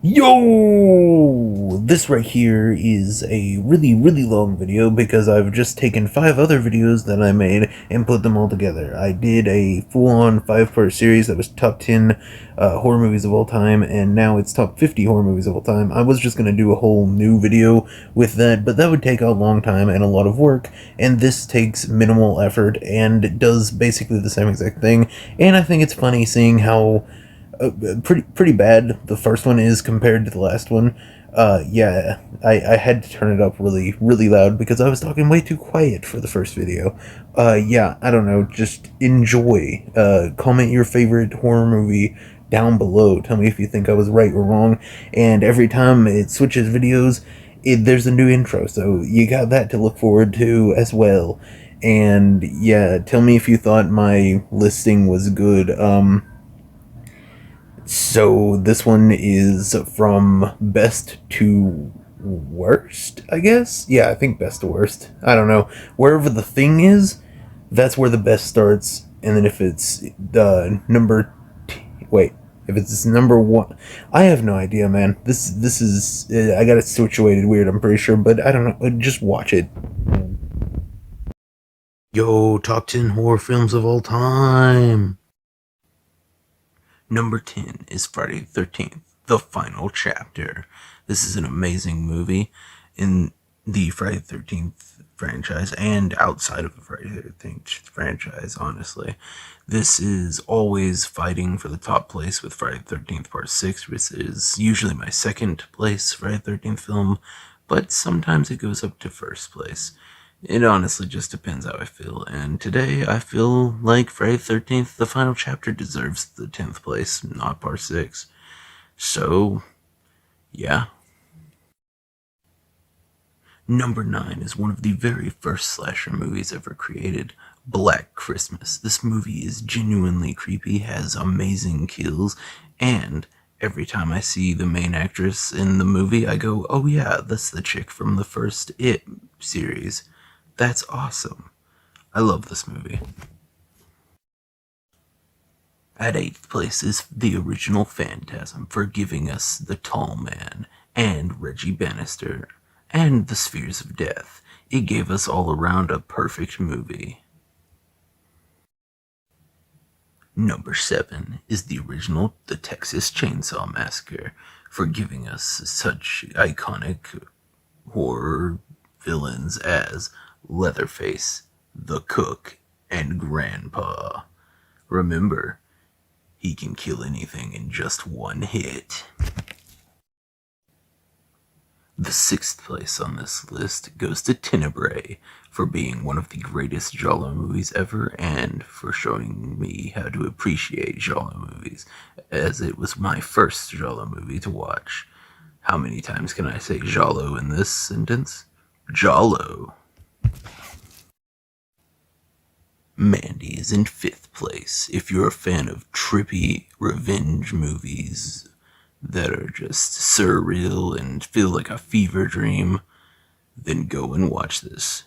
Yo! This right here is a really long video because I've just taken 5 other videos that I made and put them all together. I did a full-on 5-part series that was top 10 horror movies of all time, and now it's top 50 horror movies of all time. I was just going to do a whole new video with that, but that would take a long time and a lot of work, and this takes minimal effort and does basically the same exact thing, and I think it's funny seeing how pretty bad the first one is compared to the last one. Yeah, I had to turn it up really loud because I was talking way too quiet for the first video. Yeah, I don't know, just enjoy. Comment your favorite horror movie down below. Tell me if you think I was right or wrong. And every time it switches videos, there's a new intro, so you got that to look forward to as well. And yeah, tell me if you thought my listing was good. So this one is from best to worst, I guess? Yeah, I think best to worst. I don't know. Wherever the thing is, that's where the best starts. And then if it's the wait, if it's number one, I have no idea, man. This is I got it situated weird. I'm pretty sure, but I don't know. Just watch it. Yo, top 10 horror films of all time. Number 10 is Friday the 13th, The Final Chapter. This is an amazing movie in the Friday the 13th franchise and outside of the Friday the 13th franchise, honestly. This is always fighting for the top place with Friday the 13th Part 6, which is usually my second place Friday the 13th film, but sometimes it goes up to first place. It honestly just depends how I feel, and today I feel like Friday the 13th, The Final Chapter, deserves the 10th place, not Part 6. So, yeah. Number 9 is one of the very first slasher movies ever created, Black Christmas. This movie is genuinely creepy, has amazing kills, and every time I see the main actress in the movie, I go, oh yeah, that's the chick from the first It series. That's awesome. I love this movie. At 8th place is the original Phantasm for giving us The Tall Man and Reggie Bannister and The Spheres of Death. It gave us all around a perfect movie. Number 7 is the original The Texas Chainsaw Massacre for giving us such iconic horror villains as Leatherface, the Cook, and Grandpa. Remember, he can kill anything in just one hit. The 6th place on this list goes to Tenebrae for being one of the greatest Giallo movies ever and for showing me how to appreciate Giallo movies, as it was my first Giallo movie to watch. How many times can I say Giallo in this sentence? Giallo. Mandy is in 5th place. If you're a fan of trippy revenge movies that are just surreal and feel like a fever dream, then go and watch this.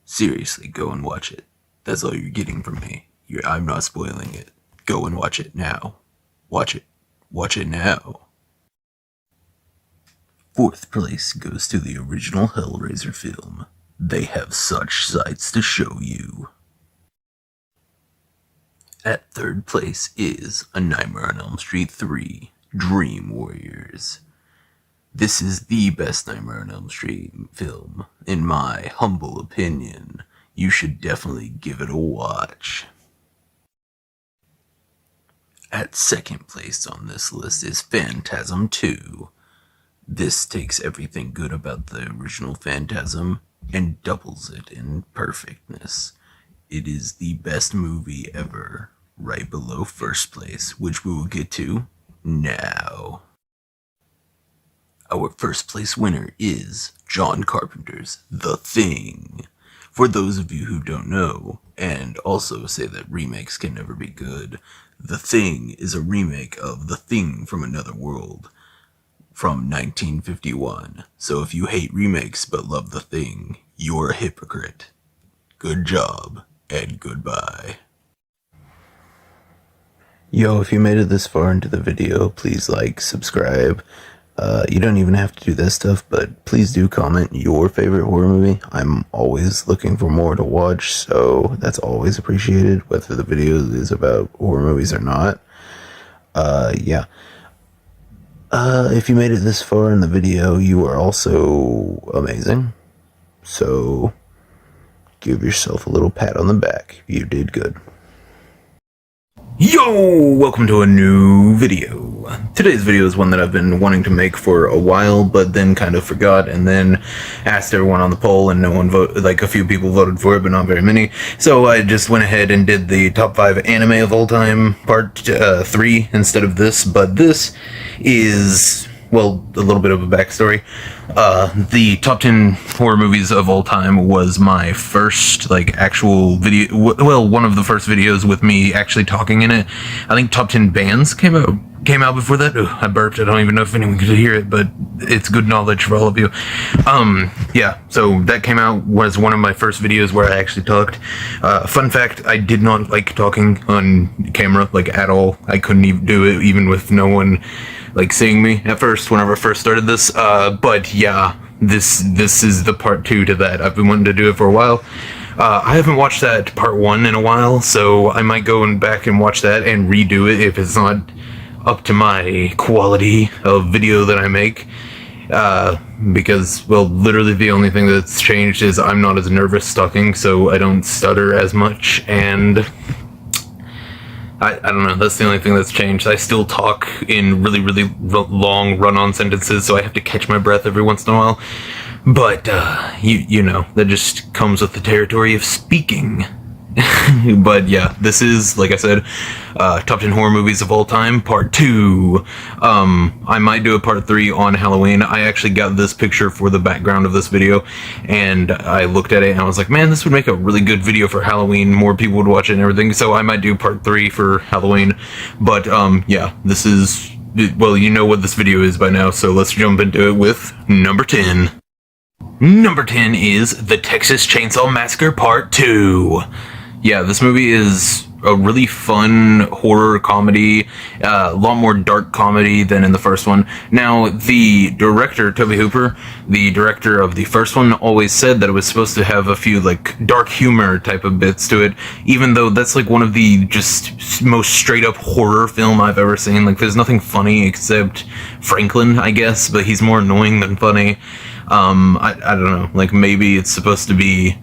Seriously, go and watch it. That's all you're getting from me. I'm not spoiling it. Go and watch it now. Watch it. Watch it now. 4th place goes to the original Hellraiser film. They have such sights to show you. At 3rd place is A Nightmare on Elm Street 3, Dream Warriors. This is the best Nightmare on Elm Street film, in my humble opinion. You should definitely give it a watch. At 2nd place on this list is Phantasm 2. This takes everything good about the original Phantasm and doubles it in perfectness. It is the best movie ever, right below 1st place, which we will get to now. Our 1st place winner is John Carpenter's The Thing. For those of you who don't know, and also say that remakes can never be good, The Thing is a remake of The Thing from Another World from 1951. So if you hate remakes but love The Thing, you're a hypocrite. Good job, and goodbye. Yo, if you made it this far into the video, please like, subscribe, You don't even have to do this stuff, but please do comment your favorite horror movie. I'm always looking for more to watch, so that's always appreciated, whether the video is about horror movies or not. Yeah. If you made it this far in the video, you are also amazing. So, give yourself a little pat on the back. You did good. Yo! Welcome to a new video. Today's video is one that I've been wanting to make for a while, but then kind of forgot, and then asked everyone on the poll, and no one voted. Like, a few people voted for it, but not very many. So I just went ahead and did the top 5 anime of all time, part 3, instead of this. But this is, well, a little bit of a backstory. The top 10 horror movies of all time was my first, like, actual video, well, one of the first videos with me actually talking in it. I think top 10 bands came out before that. Ugh, I burped. I don't even know if anyone could hear it, but it's good knowledge for all of you. Yeah, so that came out, was one of my first videos where I actually talked. Fun fact, I did not like talking on camera, like, at all. I couldn't even do it, even with no one like seeing me at first whenever I first started this, but yeah, this is the part 2 to that. I've been wanting to do it for a while. I haven't watched that part 1 in a while, so I might go back and watch that and redo it if it's not up to my quality of video that I make. Because, well, literally the only thing that's changed is I'm not as nervous talking, so I don't stutter as much, and I don't know, that's the only thing that's changed. I still talk in really, really long run-on sentences, so I have to catch my breath every once in a while. But, you know, that just comes with the territory of speaking. But yeah, this is, like I said, top 10 horror movies of all time, part 2. I might do a part 3 on Halloween. I actually got this picture for the background of this video, and I looked at it and I was like, man, this would make a really good video for Halloween. More people would watch it and everything, so I might do part 3 for Halloween. But, yeah, this is, well, you know what this video is by now, so let's jump into it with number 10. Number 10 is The Texas Chainsaw Massacre Part 2. Yeah, this movie is a really fun horror comedy, a lot more dark comedy than in the first one. Now, the director, Tobe Hooper, the director of the first one, always said that it was supposed to have a few, like, dark humor type of bits to it, even though that's, like, one of the just most straight-up horror film I've ever seen. Like, there's nothing funny except Franklin, I guess, but he's more annoying than funny. I don't know, like, maybe it's supposed to be...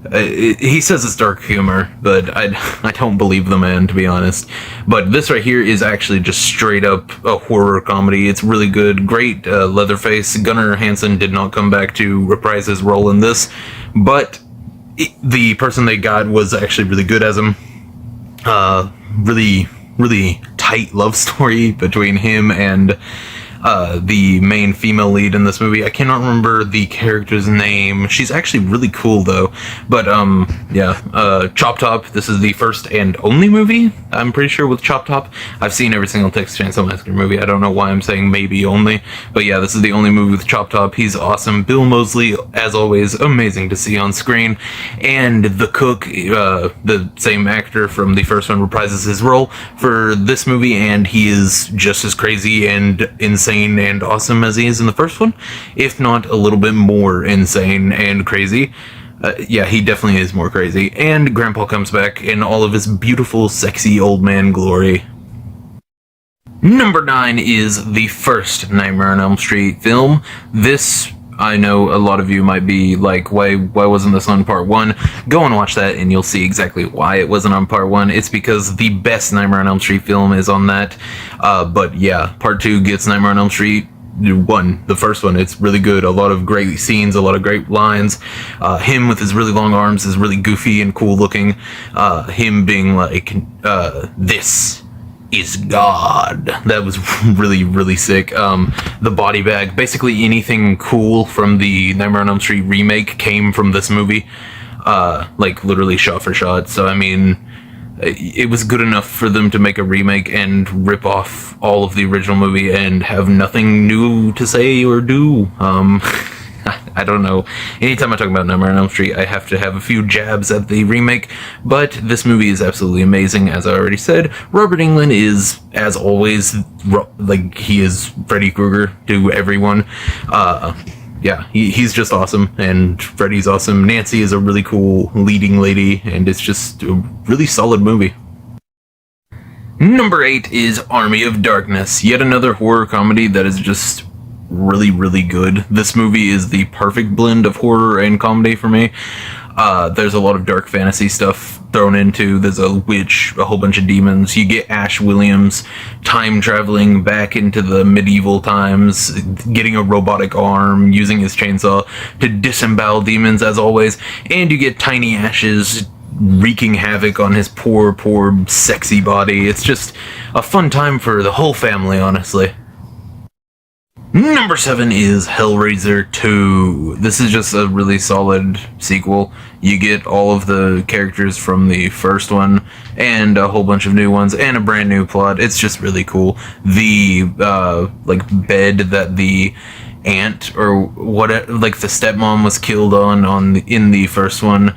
he says it's dark humor, but I don't believe the man, to be honest. But this right here is actually just straight up a horror comedy. It's really good. Great Leatherface. Gunnar Hansen did not come back to reprise his role in this, but the person they got was actually really good as him. Really, really tight love story between him and the main female lead in this movie. I cannot remember the character's name. She's actually really cool though. But yeah, Chop Top. This is the first and only movie, I'm pretty sure, with Chop Top. I've seen every single Texas Chainsaw Massacre movie. I don't know why I'm saying maybe only, but yeah, this is the only movie with Chop Top. He's awesome. Bill Moseley, as always, amazing to see on screen. And the cook, the same actor from the first one, reprises his role for this movie, and he is just as crazy and insane and awesome as he is in the first one, if not a little bit more insane and crazy. Yeah, he definitely is more crazy. And Grandpa comes back in all of his beautiful, sexy old man glory. Number 9 is the first Nightmare on Elm Street film. This, I know a lot of you might be like, why wasn't this on part 1? Go and watch that and you'll see exactly why it wasn't on part 1. It's because the best Nightmare on Elm Street film is on that. But yeah, part 2 gets Nightmare on Elm Street 1, the first one. It's really good. A lot of great scenes, a lot of great lines. Him with his really long arms is really goofy and cool looking. Him being like, this is God. That was really, really sick. The body bag, basically anything cool from the Nightmare on Elm Street remake came from this movie. Like literally shot for shot. So I mean, it was good enough for them to make a remake and rip off all of the original movie and have nothing new to say or do. I don't know. Anytime I talk about Nightmare on Elm Street, I have to have a few jabs at the remake, but this movie is absolutely amazing, as I already said. Robert Englund is, as always, like, he is Freddy Krueger to everyone. Yeah, he's just awesome, and Freddy's awesome. Nancy is a really cool leading lady, and it's just a really solid movie. Number 8 is Army of Darkness, yet another horror comedy that is just really, really good. This movie is the perfect blend of horror and comedy for me. There's a lot of dark fantasy stuff thrown into. There's a witch, a whole bunch of demons. You get Ash Williams time traveling back into the medieval times, getting a robotic arm, using his chainsaw to disembowel demons as always. And you get Tiny Ash's wreaking havoc on his poor, sexy body. It's just a fun time for the whole family, honestly. Number 7 is Hellraiser 2. This is just a really solid sequel. You get all of the characters from the first one, and a whole bunch of new ones, and a brand new plot. It's just really cool. The, bed that the aunt, or what, like, the stepmom was killed in the first one,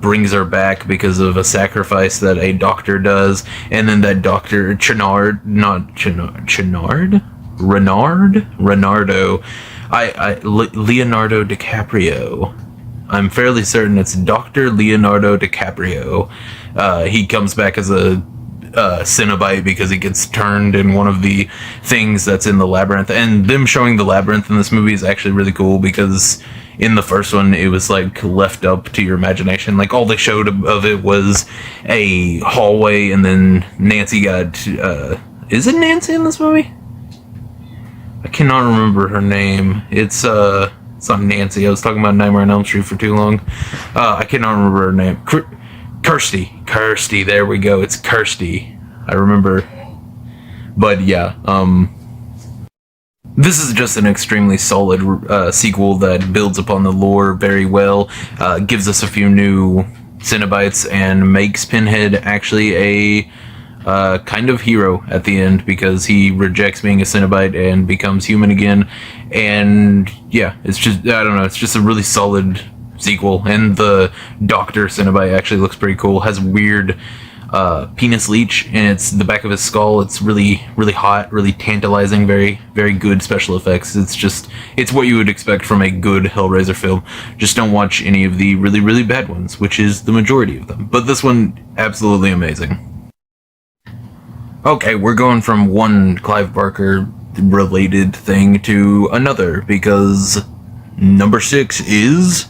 brings her back because of a sacrifice that a doctor does, and then that doctor, Leonardo DiCaprio. I'm fairly certain it's Dr. Leonardo DiCaprio. He comes back as a Cenobite because he gets turned in one of the things that's in the labyrinth. And them showing the labyrinth in this movie is actually really cool because in the first one it was like left up to your imagination. Like all they showed of it was a hallway, and then Nancy got is it Nancy in this movie? I cannot remember her name. It's not Nancy. I was talking about Nightmare on Elm Street for too long. I cannot remember her name. Kirsty. There we go. It's Kirsty. I remember. But yeah, this is just an extremely solid sequel that builds upon the lore very well. Gives us a few new Cenobites and makes Pinhead actually a kind of hero at the end because he rejects being a Cenobite and becomes human again. And yeah, it's just, I don't know, it's just a really solid sequel. And the Doctor Cenobite actually looks pretty cool. Has weird penis leech and it's the back of his skull. It's really hot, really tantalizing, very good special effects. It's what you would expect from a good Hellraiser film. Just don't watch any of the really bad ones, which is the majority of them. But this one, absolutely amazing. Okay, we're going from one Clive Barker related thing to another because number 6 is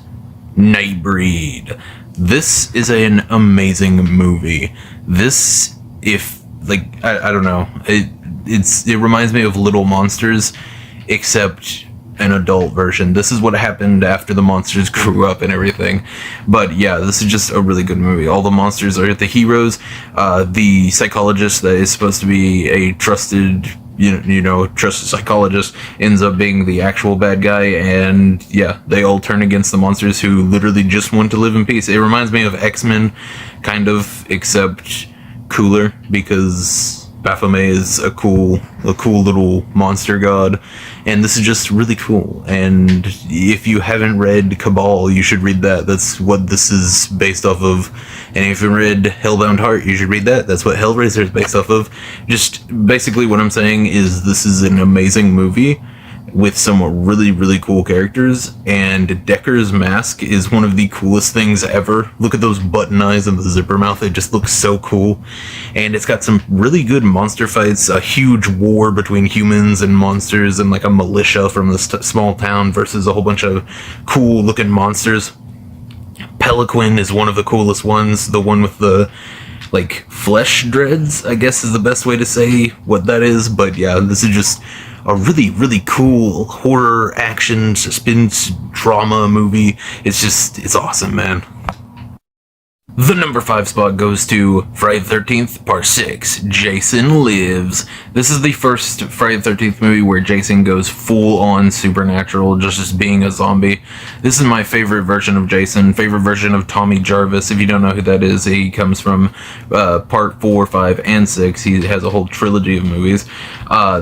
Nightbreed. This is an amazing movie. This, I don't know, it reminds me of Little Monsters, except an adult version. This is what happened after the monsters grew up and everything. But yeah, this is just a really good movie. All the monsters are the heroes. The psychologist that is supposed to be a trusted trusted psychologist ends up being the actual bad guy, and yeah, they all turn against the monsters who literally just want to live in peace. It reminds me of X-Men, kind of, except cooler, because Baphomet is a cool little monster god, and this is just really cool. And if you haven't read Cabal, you should read that. That's what this is based off of. And if you read Hellbound Heart, you should read that. That's what Hellraiser is based off of. Just basically what I'm saying is this is an amazing movie with some really cool characters, and Decker's mask is one of the coolest things ever. Look at those button eyes and the zipper mouth. It just looks so cool. And it's got some really good monster fights, a huge war between humans and monsters, and like a militia from this small town versus a whole bunch of cool looking monsters. Peliquin is one of the coolest ones, the one with the flesh dreads, I guess is the best way to say what that is. But yeah, this is just a really cool horror, action, suspense, drama movie. It's awesome, man. The number 5 spot goes to Friday the 13th, Part 6, Jason Lives. This is the first Friday the 13th movie where Jason goes full on supernatural, just as being a zombie. This is my favorite version of Jason, favorite version of Tommy Jarvis. If you don't know who that is, he comes from Part 4, 5, and 6. He has a whole trilogy of movies.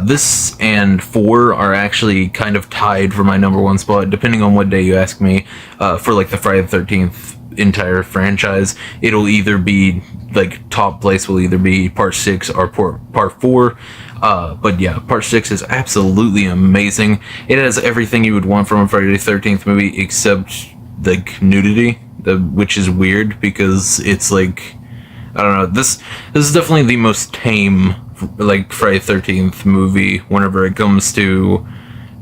This and 4 are actually kind of tied for my number 1 spot, depending on what day you ask me, for like the Friday the 13th entire franchise. It'll either be like top place will either be Part 6 or Part 4. But yeah, Part 6 is absolutely amazing. It has everything you would want from a Friday the 13th movie except like nudity, which is weird because it's like, I don't know, this is definitely the most tame like Friday the 13th movie whenever it comes to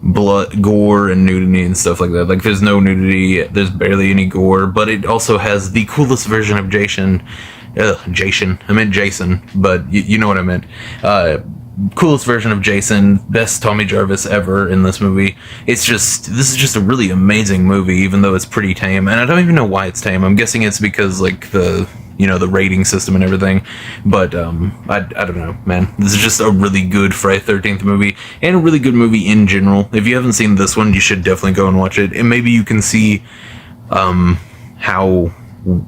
blood, gore, and nudity and stuff like that. Like, there's no nudity, there's barely any gore, but it also has the coolest version of Jason. I meant Jason, but you know what I meant. Coolest version of Jason, best Tommy Jarvis ever in this movie. This is just a really amazing movie, even though it's pretty tame, and I don't even know why it's tame. I'm guessing it's because, like, the rating system and everything, but I don't know, man. This is just a really good Friday the 13th movie, and a really good movie in general. If you haven't seen this one, you should definitely go and watch it, and maybe you can see how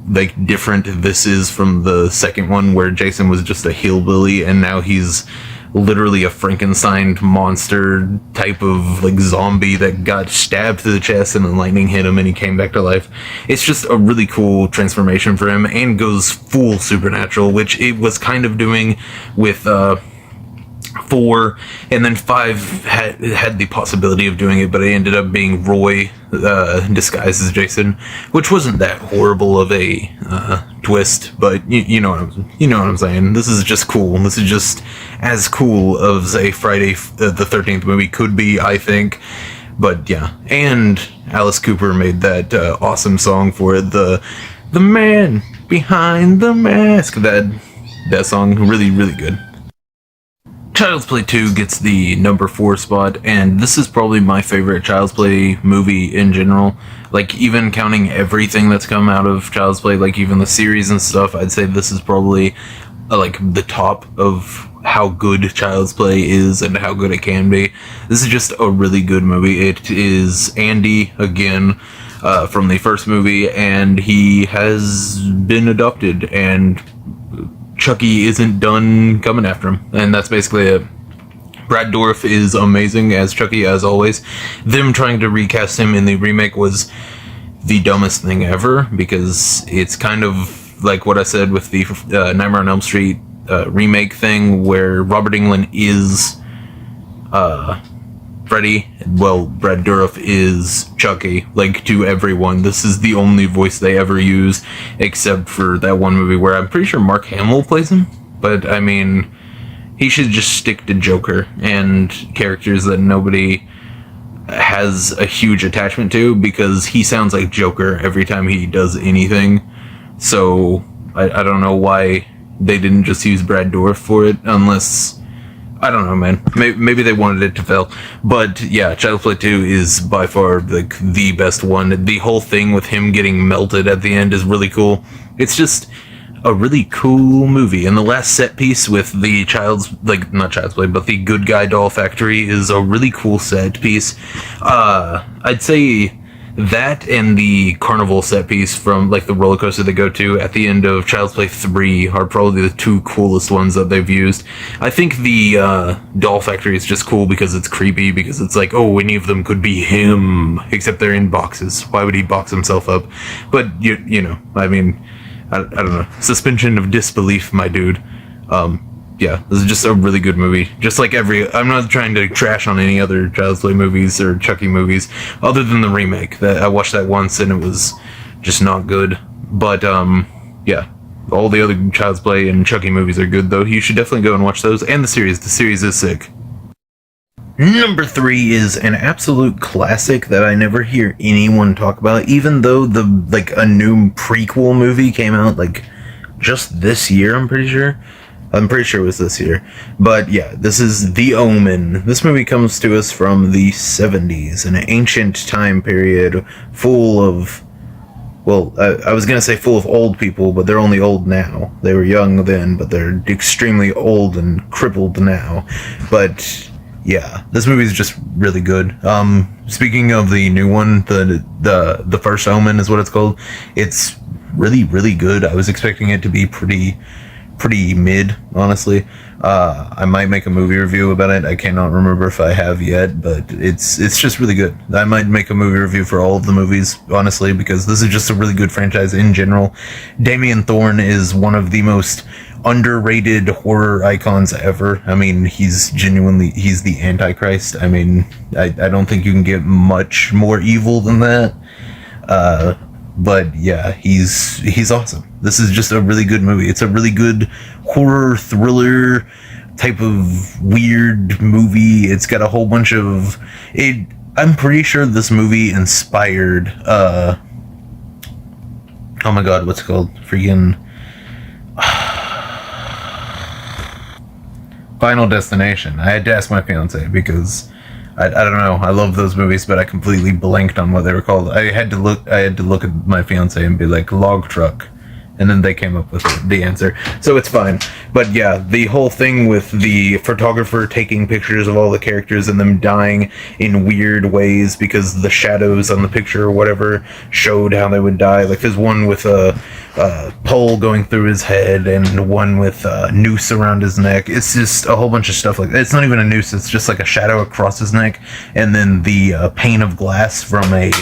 like different this is from the second one, where Jason was just a hillbilly, and now he's literally a Frankenstein monster type of like zombie that got stabbed to the chest and then lightning hit him and he came back to life. It's just a really cool transformation for him, and goes full supernatural, which it was kind of doing with 4, and then 5 had the possibility of doing it, but it ended up being Roy disguised as Jason, which wasn't that horrible of a twist, but you know what I'm saying. This is just cool. This is just as cool as a Friday the 13th movie could be, I think. But yeah, and Alice Cooper made that awesome song for it, the man behind the mask. That song, really, really good. Child's Play 2 gets the number 4 spot, and this is probably my favorite Child's Play movie in general. Like, even counting everything that's come out of Child's Play, like even the series and stuff, I'd say this is probably like the top of how good Child's Play is and how good it can be. This is just a really good movie. It is Andy again from the first movie, and he has been adopted, and Chucky isn't done coming after him, and that's basically it. Brad Dourif is amazing as Chucky, as always. Them trying to recast him in the remake was the dumbest thing ever, because it's kind of like what I said with the Nightmare on Elm Street remake thing, where Robert Englund is Freddy. Well, Brad Dourif is Chucky, like, to everyone. This is the only voice they ever use, except for that one movie where I'm pretty sure Mark Hamill plays him. But, I mean, he should just stick to Joker and characters that nobody has a huge attachment to, because he sounds like Joker every time he does anything. So, I don't know why they didn't just use Brad Dourif for it, unless, I don't know, man. Maybe they wanted it to fail. But yeah, Child's Play 2 is by far like the best one. The whole thing with him getting melted at the end is really cool. It's just a really cool movie. And the last set piece with the not Child's Play, but the Good Guy Doll Factory is a really cool set piece. I'd say that and the carnival set piece from like the roller coaster they go to at the end of Child's Play 3 are probably the two coolest ones that they've used. I think the doll factory is just cool because it's creepy, because it's like, oh, any of them could be him, except they're in boxes. Why would he box himself up? But you know, I mean, I don't know, suspension of disbelief, my dude. Yeah, this is just a really good movie. Just like I'm not trying to trash on any other Child's Play movies or Chucky movies, other than the remake. That I watched that once and it was just not good. But yeah, all the other Child's Play and Chucky movies are good, though. You should definitely go and watch those, and the series. The series is sick. Number 3 is an absolute classic that I never hear anyone talk about, even though a new prequel movie came out like just this year. I'm pretty sure it was this year. But yeah, this is The Omen. This movie comes to us from the 70s, an ancient time period full of well, I was gonna say full of old people, but they're only old now. They were young then, but they're extremely old and crippled now. But yeah, this movie is just really good. Speaking of the new one, the First Omen is what it's called. It's really, really good. I was expecting it to be pretty mid, honestly. I might make a movie review about it. I cannot remember if I have yet, but it's just really good. I might make a movie review for all of the movies, honestly, because this is just a really good franchise in general. Damien Thorne is one of the most underrated horror icons ever. I mean, he's the Antichrist. I mean, I don't think you can get much more evil than that. But yeah, he's awesome. This is just a really good movie. It's a really good horror thriller type of weird movie. It's got a whole bunch of it. I'm pretty sure this movie inspired oh my god, what's it called? Freaking Final Destination. I had to ask my fiance because I don't know. I love those movies, but I completely blanked on what they were called. I had to look at my fiance and be like, Log Truck, and then they came up with the answer. So it's fine. But yeah, the whole thing with the photographer taking pictures of all the characters and them dying in weird ways because the shadows on the picture or whatever showed how they would die. Like there's one with a pole going through his head and one with a noose around his neck. It's just a whole bunch of stuff like that. It's not even a noose. It's just like a shadow across his neck, and then the pane of glass from a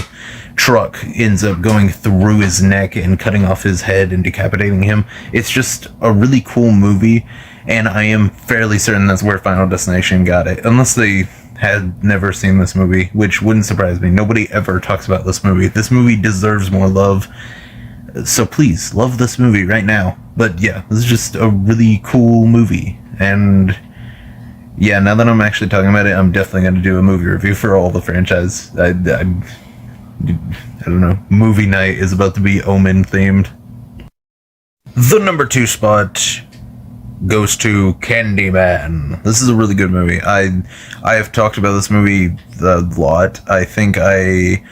truck ends up going through his neck and cutting off his head and decapitating him. It's just a really cool movie, and I am fairly certain that's where Final Destination got it, unless they had never seen this movie, which wouldn't surprise me. Nobody ever talks about this movie. This movie deserves more love, so please love this movie right now. But yeah, this is just a really cool movie, and yeah, now that I'm actually talking about it, I'm definitely going to do a movie review for all the franchise. I don't know. Movie night is about to be Omen themed. The number 2 spot goes to Candyman. This is a really good movie. I have talked about this movie a lot. I think I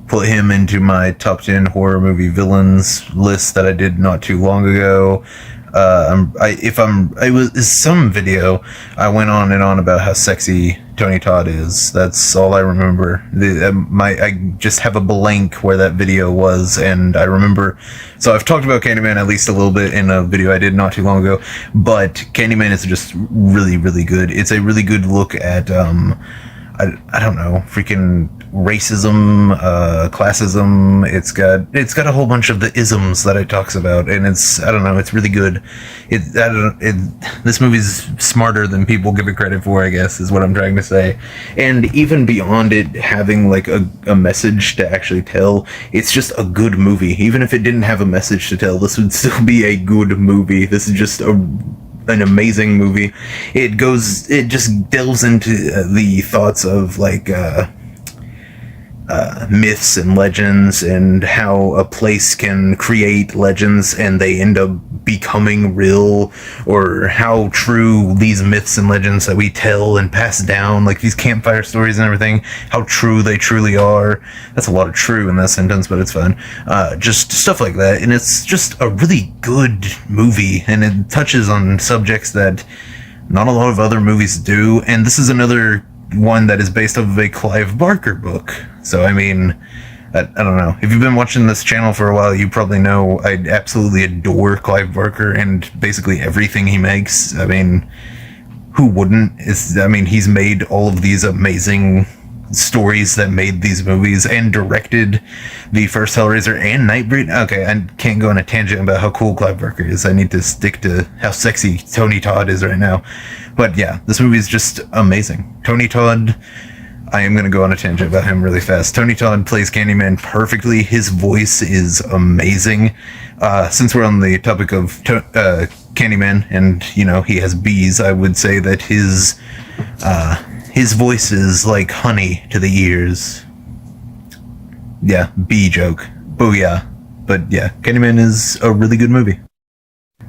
put him into my top 10 horror movie villains list that I did not too long ago. It was some video I went on and on about how sexy Tony Todd is. That's all I remember. I just have a blank where that video was, and I remember. So I've talked about Candyman at least a little bit in a video I did not too long ago, but Candyman is just really, really good. It's a really good look at I don't know, freaking racism, classism. It's got a whole bunch of the isms that it talks about, and it's really good. This movie's smarter than people give it credit for, I guess, is what I'm trying to say. And even beyond it having like a message to actually tell, it's just a good movie. Even if it didn't have a message to tell, this would still be a good movie. This is just an amazing movie. It just delves into the thoughts of like myths and legends, and how a place can create legends and they end up becoming real, or how true these myths and legends that we tell and pass down, like these campfire stories and everything, how true they truly are. That's a lot of true in that sentence, but it's fun. Just stuff like that, and it's just a really good movie, and it touches on subjects that not a lot of other movies do, and this is another one that is based off of a Clive Barker book. So I mean, I don't know, if you've been watching this channel for a while, you probably know I absolutely adore Clive Barker and basically everything he makes. I mean, who wouldn't? He's made all of these amazing stories that made these movies, and directed the first Hellraiser and Nightbreed. Okay, I can't go on a tangent about how cool Clive Barker is. I need to stick to how sexy Tony Todd is right now. But yeah, this movie is just amazing. Tony Todd, I am going to go on a tangent about him really fast. Tony Todd plays Candyman perfectly. His voice is amazing. Since we're on the topic of Candyman, and you know, he has bees, I would say that his voice is like honey to the ears. Yeah, bee joke. Booyah. But yeah, Candyman is a really good movie.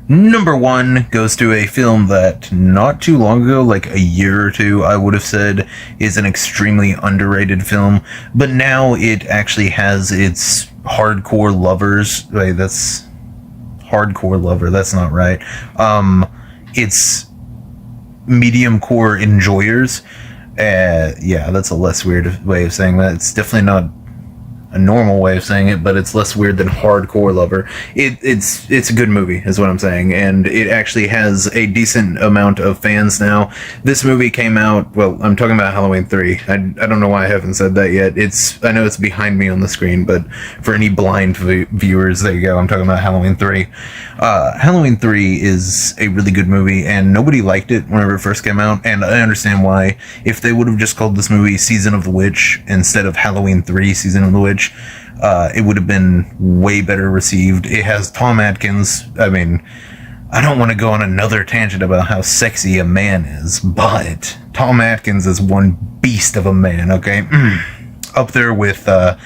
Number 1 goes to a film that not too long ago, like a year or two, I would have said is an extremely underrated film, but now it actually has its hardcore lovers. Wait, that's hardcore lover, that's not right. It's medium core enjoyers. Yeah, that's a less weird way of saying that. It's definitely not a normal way of saying it, but it's less weird than hardcore lover. It's a good movie, is what I'm saying, and it actually has a decent amount of fans now. This movie came out, well, I'm talking about Halloween 3. I don't know why I haven't said that yet. I know it's behind me on the screen, but for any blind viewers, there you go. I'm talking about Halloween 3. Halloween 3 is a really good movie, and nobody liked it whenever it first came out, and I understand why. If they would have just called this movie Season of the Witch instead of Halloween 3 Season of the Witch, it would have been way better received. It has Tom Atkins. I mean, I don't want to go on another tangent about how sexy a man is, but Tom Atkins is one beast of a man, okay? Up there with, I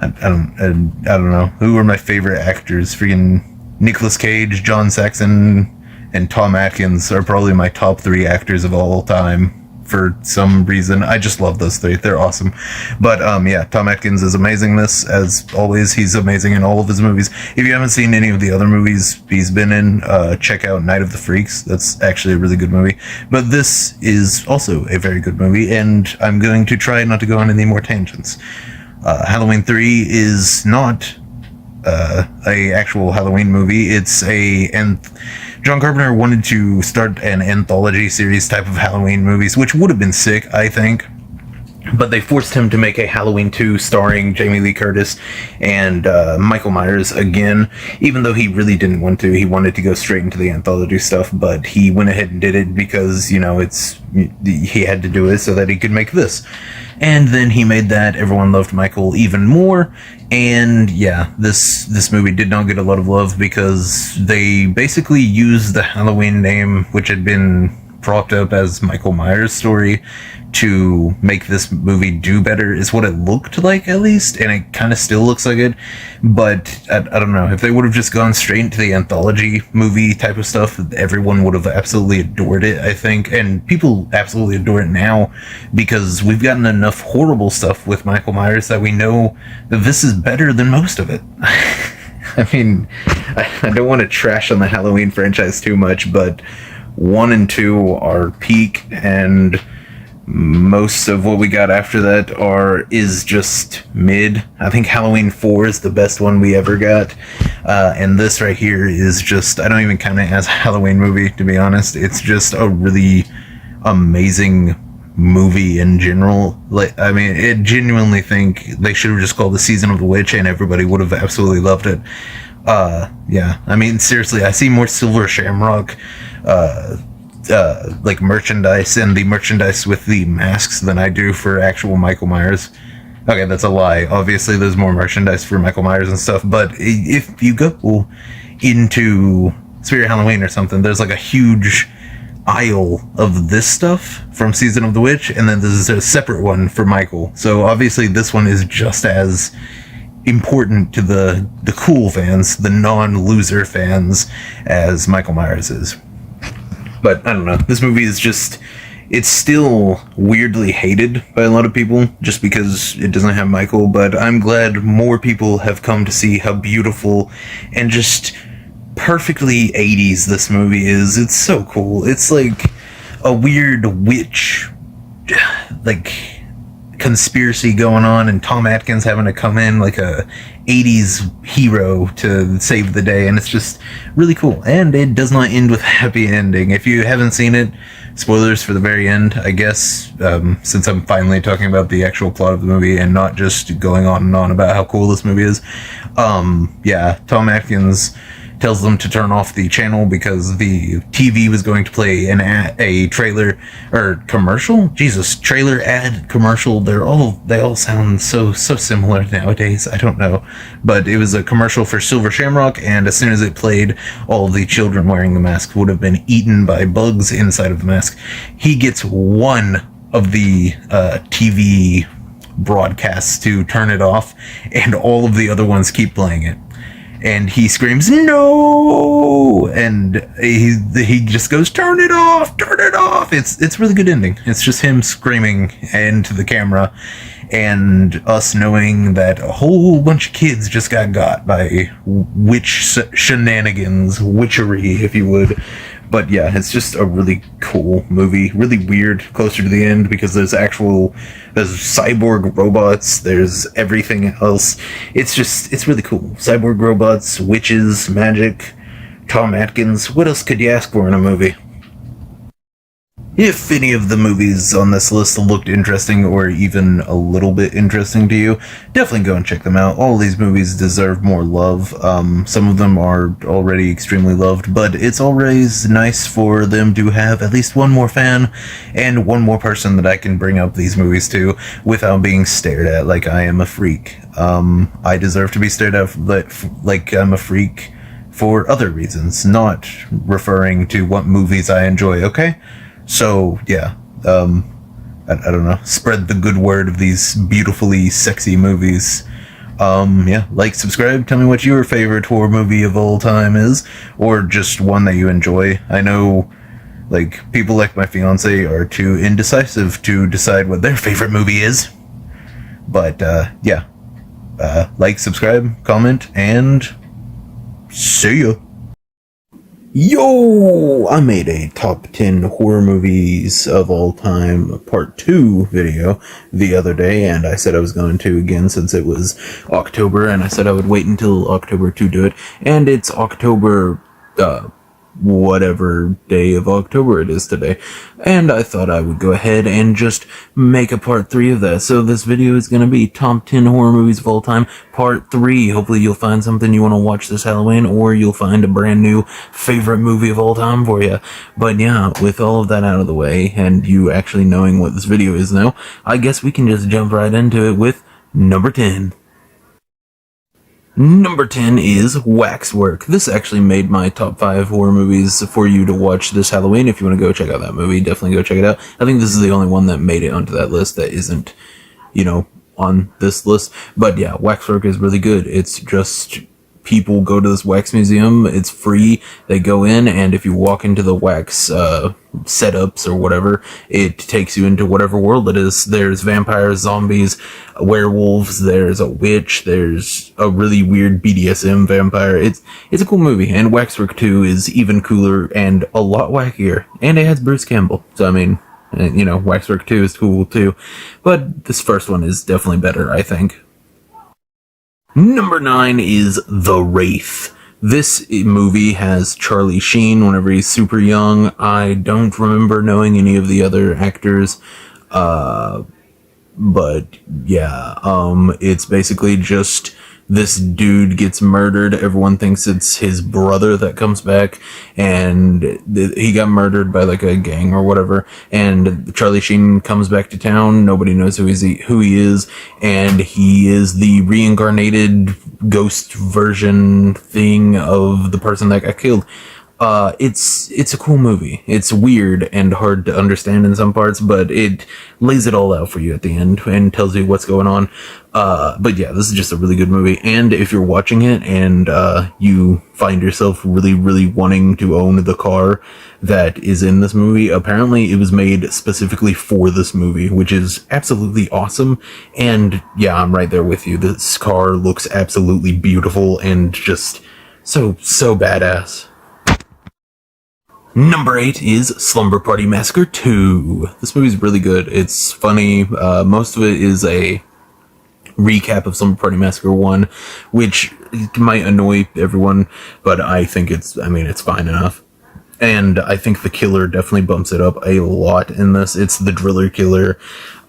don't know, who are my favorite actors? Freaking Nicolas Cage, John Saxon, and Tom Atkins are probably my top 3 actors of all time. For some reason, I just love those 3. They're awesome. But yeah, Tom Atkins is amazing in this, as always. He's amazing in all of his movies. If you haven't seen any of the other movies he's been in, check out Night of the Freaks. That's actually a really good movie. But this is also a very good movie, and I'm going to try not to go on any more tangents. Halloween 3 is not a actual Halloween movie. It's John Carpenter wanted to start an anthology series type of Halloween movies, which would have been sick, I think. But they forced him to make a Halloween 2 starring Jamie Lee Curtis and Michael Myers again, even though he really didn't want to. He wanted to go straight into the anthology stuff, but he went ahead and did it because, you know, he had to do it so that he could make this. And then he made that. Everyone loved Michael even more. And yeah, this movie did not get a lot of love because they basically used the Halloween name, which had been propped up as Michael Myers' story, to make this movie do better, is what it looked like, at least, and it kind of still looks like it. But I don't know, if they would have just gone straight into the anthology movie type of stuff, everyone would have absolutely adored it, I think. And people absolutely adore it now because we've gotten enough horrible stuff with Michael Myers that we know that this is better than most of it. I mean, I don't want to trash on the Halloween franchise too much, but 1 and 2 are peak, and most of what we got after that is just mid. I think Halloween 4 is the best one we ever got, and this right here is just, I don't even count it as a Halloween movie, to be honest. It's just a really amazing movie in general. Like, I mean, I genuinely think they should have just called it Season of the Witch and everybody would have absolutely loved it. Yeah, I mean, seriously, I see more Silver Shamrock like merchandise and the merchandise with the masks than I do for actual Michael Myers. Okay, that's a lie. Obviously, there's more merchandise for Michael Myers and stuff, but if you go into Spirit Halloween or something, there's like a huge aisle of this stuff from Season of the Witch, and then there's a separate one for Michael. So obviously this one is just as important to the cool fans, the non-loser fans, as Michael Myers is. But I don't know, this movie is just, it's still weirdly hated by a lot of people just because it doesn't have Michael, but I'm glad more people have come to see how beautiful and just perfectly 80s this movie is. It's so cool. It's like a weird witch, like, conspiracy going on, and Tom Atkins having to come in like a 80s hero to save the day, and it's just really cool. And it does not end with a happy ending. If you haven't seen it, spoilers for the very end, I guess, since I'm finally talking about the actual plot of the movie and not just going on and on about how cool this movie is. Yeah, Tom Atkins tells them to turn off the channel because the TV was going to play a trailer or commercial. Jesus, trailer, ad, commercial. They all sound so similar nowadays. I don't know, but it was a commercial for Silver Shamrock, and as soon as it played, all of the children wearing the mask would have been eaten by bugs inside of the mask. He gets one of the TV broadcasts to turn it off, and all of the other ones keep playing it. and he screams no, and he just goes, turn it off, turn it off. It's really good ending. It's just him screaming into the camera, and us knowing that a whole bunch of kids just got by witch shenanigans, witchery, if you would. But yeah, it's just a really cool movie, really weird closer to the end, because there's cyborg robots, there's everything else. It's really cool. Cyborg robots, witches, magic, Tom Atkins. What else could you ask for in a movie? If any of the movies on this list looked interesting or even a little bit interesting to you, definitely go and check them out. All these movies deserve more love. Some of them are already extremely loved, but it's always nice for them to have at least one more fan and one more person that I can bring up these movies to without being stared at like I am a freak. I deserve to be stared at like I'm a freak for other reasons, not referring to what movies I enjoy, okay? So, yeah, I don't know, spread the good word of these beautifully sexy movies. Yeah, like, subscribe, tell me what your favorite horror movie of all time is, or just one that you enjoy. I know, like, people like my fiance are too indecisive to decide what their favorite movie is. But, yeah, like, subscribe, comment, and see ya. Yo! I made a top 10 horror movies of all time part 2 video the other day, and I said I was going to again since it was October, and I said I would wait until October to do it, and it's October, whatever day of October it is today, and I thought I would go ahead and just make a part 3 of that. So this video is going to be top 10 horror movies of all time, part 3. Hopefully you'll find something you want to watch this Halloween, or you'll find a brand new favorite movie of all time for you. But yeah, with all of that out of the way, and you actually knowing what this video is now, I guess we can just jump right into it with number 10. Number 10 is Waxwork. This actually made my top 5 horror movies for you to watch this Halloween. If you want to go check out that movie, definitely go check it out. I think this is the only one that made it onto that list that isn't, on this list. But yeah, Waxwork is really good. It's just people go to this wax museum. It's free. They go in, and if you walk into the wax setups or whatever, it takes you into whatever world it is. There's vampires, zombies, werewolves, there's a witch, there's a really weird BDSM vampire. It's a cool movie, and Waxwork 2 is even cooler and a lot wackier, and it has Bruce Campbell. So I mean, Waxwork 2 is cool too, but this first one is definitely better, I think. Number 9 is The Wraith. This movie has Charlie Sheen whenever he's super young. I don't remember knowing any of the other actors, but yeah, it's basically just this dude gets murdered. Everyone thinks it's his brother that comes back, and he got murdered by like a gang or whatever, and Charlie Sheen comes back to town. Nobody knows who he is, and he is the reincarnated ghost version thing of the person that got killed. It's a cool movie. It's weird and hard to understand in some parts, but it lays it all out for you at the end and tells you what's going on. But yeah, this is just a really good movie. And if you're watching it and you find yourself really, really wanting to own the car that is in this movie, apparently it was made specifically for this movie, which is absolutely awesome. And yeah, I'm right there with you. This car looks absolutely beautiful and just so badass. Number 8 is Slumber Party Massacre 2. This movie's really good. It's funny. Most of it is a recap of Slumber Party Massacre 1, which might annoy everyone, but I think it's fine enough. And I think the killer definitely bumps it up a lot in this. It's the Driller Killer,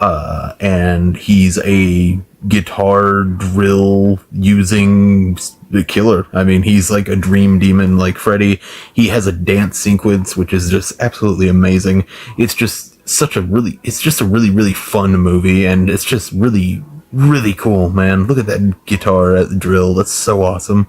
and he's a guitar drill using the killer. I mean, he's like a dream demon like Freddy. He has a dance sequence, which is just absolutely amazing. It's just a really, really fun movie, and it's just really, really cool, man. Look at that guitar drill. That's so awesome.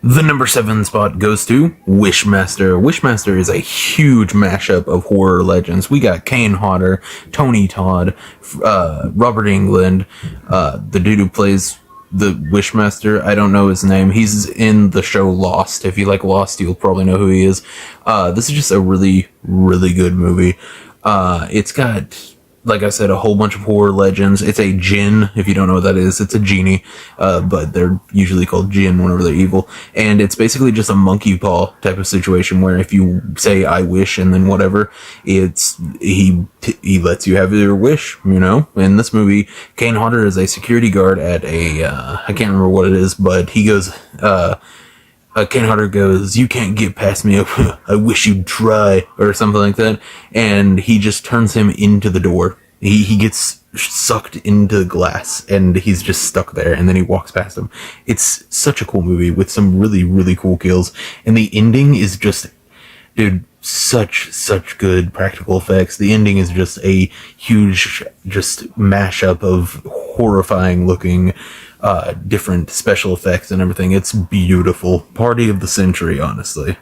The number 7 spot goes to Wishmaster. Wishmaster is a huge mashup of horror legends. We got Kane Hodder, Tony Todd, Robert Englund, the dude who plays the Wishmaster. I don't know his name. He's in the show Lost. If you like Lost, you'll probably know who he is. This is just a really, really good movie. It's got, like I said, a whole bunch of horror legends. It's a djinn, if you don't know what that is. It's a genie, but they're usually called jinn whenever they're evil. And it's basically just a monkey paw type of situation where if you say "I wish" and then whatever, he lets you have your wish. You know. In this movie, Kane Hodder is a security guard at a I can't remember what it is, but he goes. Kane Hodder goes, "You can't get past me. I wish you'd try," or something like that. And he just turns him into the door. He gets sucked into the glass, and he's just stuck there. And then he walks past him. It's such a cool movie with some really, really cool kills. And the ending is just, dude, such good practical effects. The ending is just a huge, just mashup of horrifying looking. Different special effects and everything. It's beautiful. Party of the century, honestly.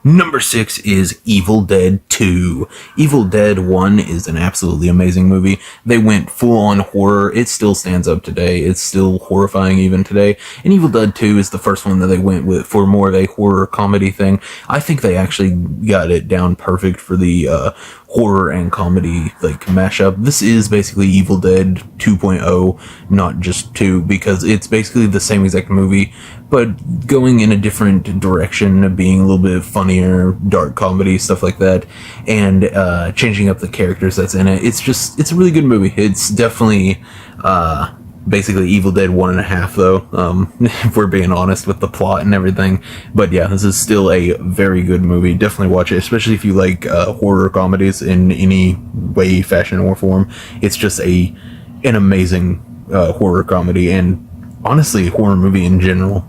Number 6 is Evil Dead 2. Evil Dead 1 is an absolutely amazing movie. They went full-on horror. It still stands up today. It's still horrifying even today. And Evil Dead 2 is the first one that they went with for more of a horror comedy thing. I think they actually got it down perfect for the horror and comedy like mashup. This is basically Evil Dead 2.0, not just 2, because it's basically the same exact movie, but going in a different direction, being a little bit funnier, dark comedy, stuff like that, and changing up the characters that's in it. It's a really good movie. It's definitely basically Evil Dead 1.5 though, if we're being honest with the plot and everything. But yeah, this is still a very good movie. Definitely watch it, especially if you like horror comedies in any way, fashion, or form. It's just an amazing horror comedy, and honestly, horror movie in general.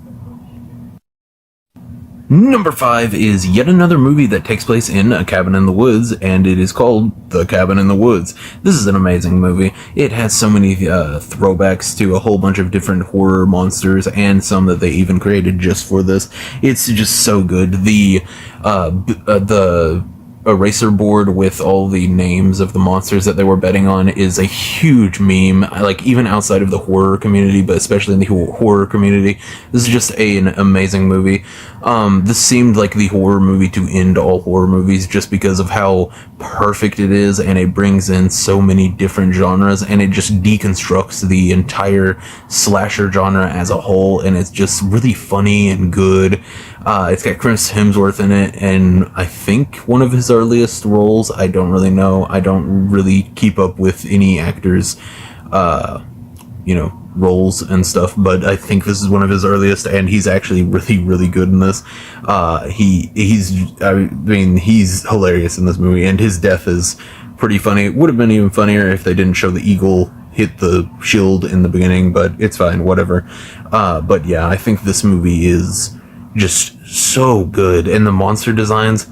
Number 5 is yet another movie that takes place in a cabin in the woods, and it is called The Cabin in the Woods. This is an amazing movie. It has so many throwbacks to a whole bunch of different horror monsters, and some that they even created just for this. It's just so good. The eraser board with all the names of the monsters that they were betting on is a huge meme, like even outside of the horror community, but especially in the horror community. This is just an amazing movie. This seemed like the horror movie to end all horror movies just because of how perfect it is, and it brings in so many different genres, and it just deconstructs the entire slasher genre as a whole, and it's just really funny and good. It's got Chris Hemsworth in it, and I think one of his earliest roles. I don't really know. I don't really keep up with any actors, roles and stuff, but I think this is one of his earliest, and he's actually really, really good in this. He's hilarious in this movie, and his death is pretty funny. It would have been even funnier if they didn't show the eagle hit the shield in the beginning, but it's fine, whatever. But yeah, I think this movie is just so good, and the monster designs.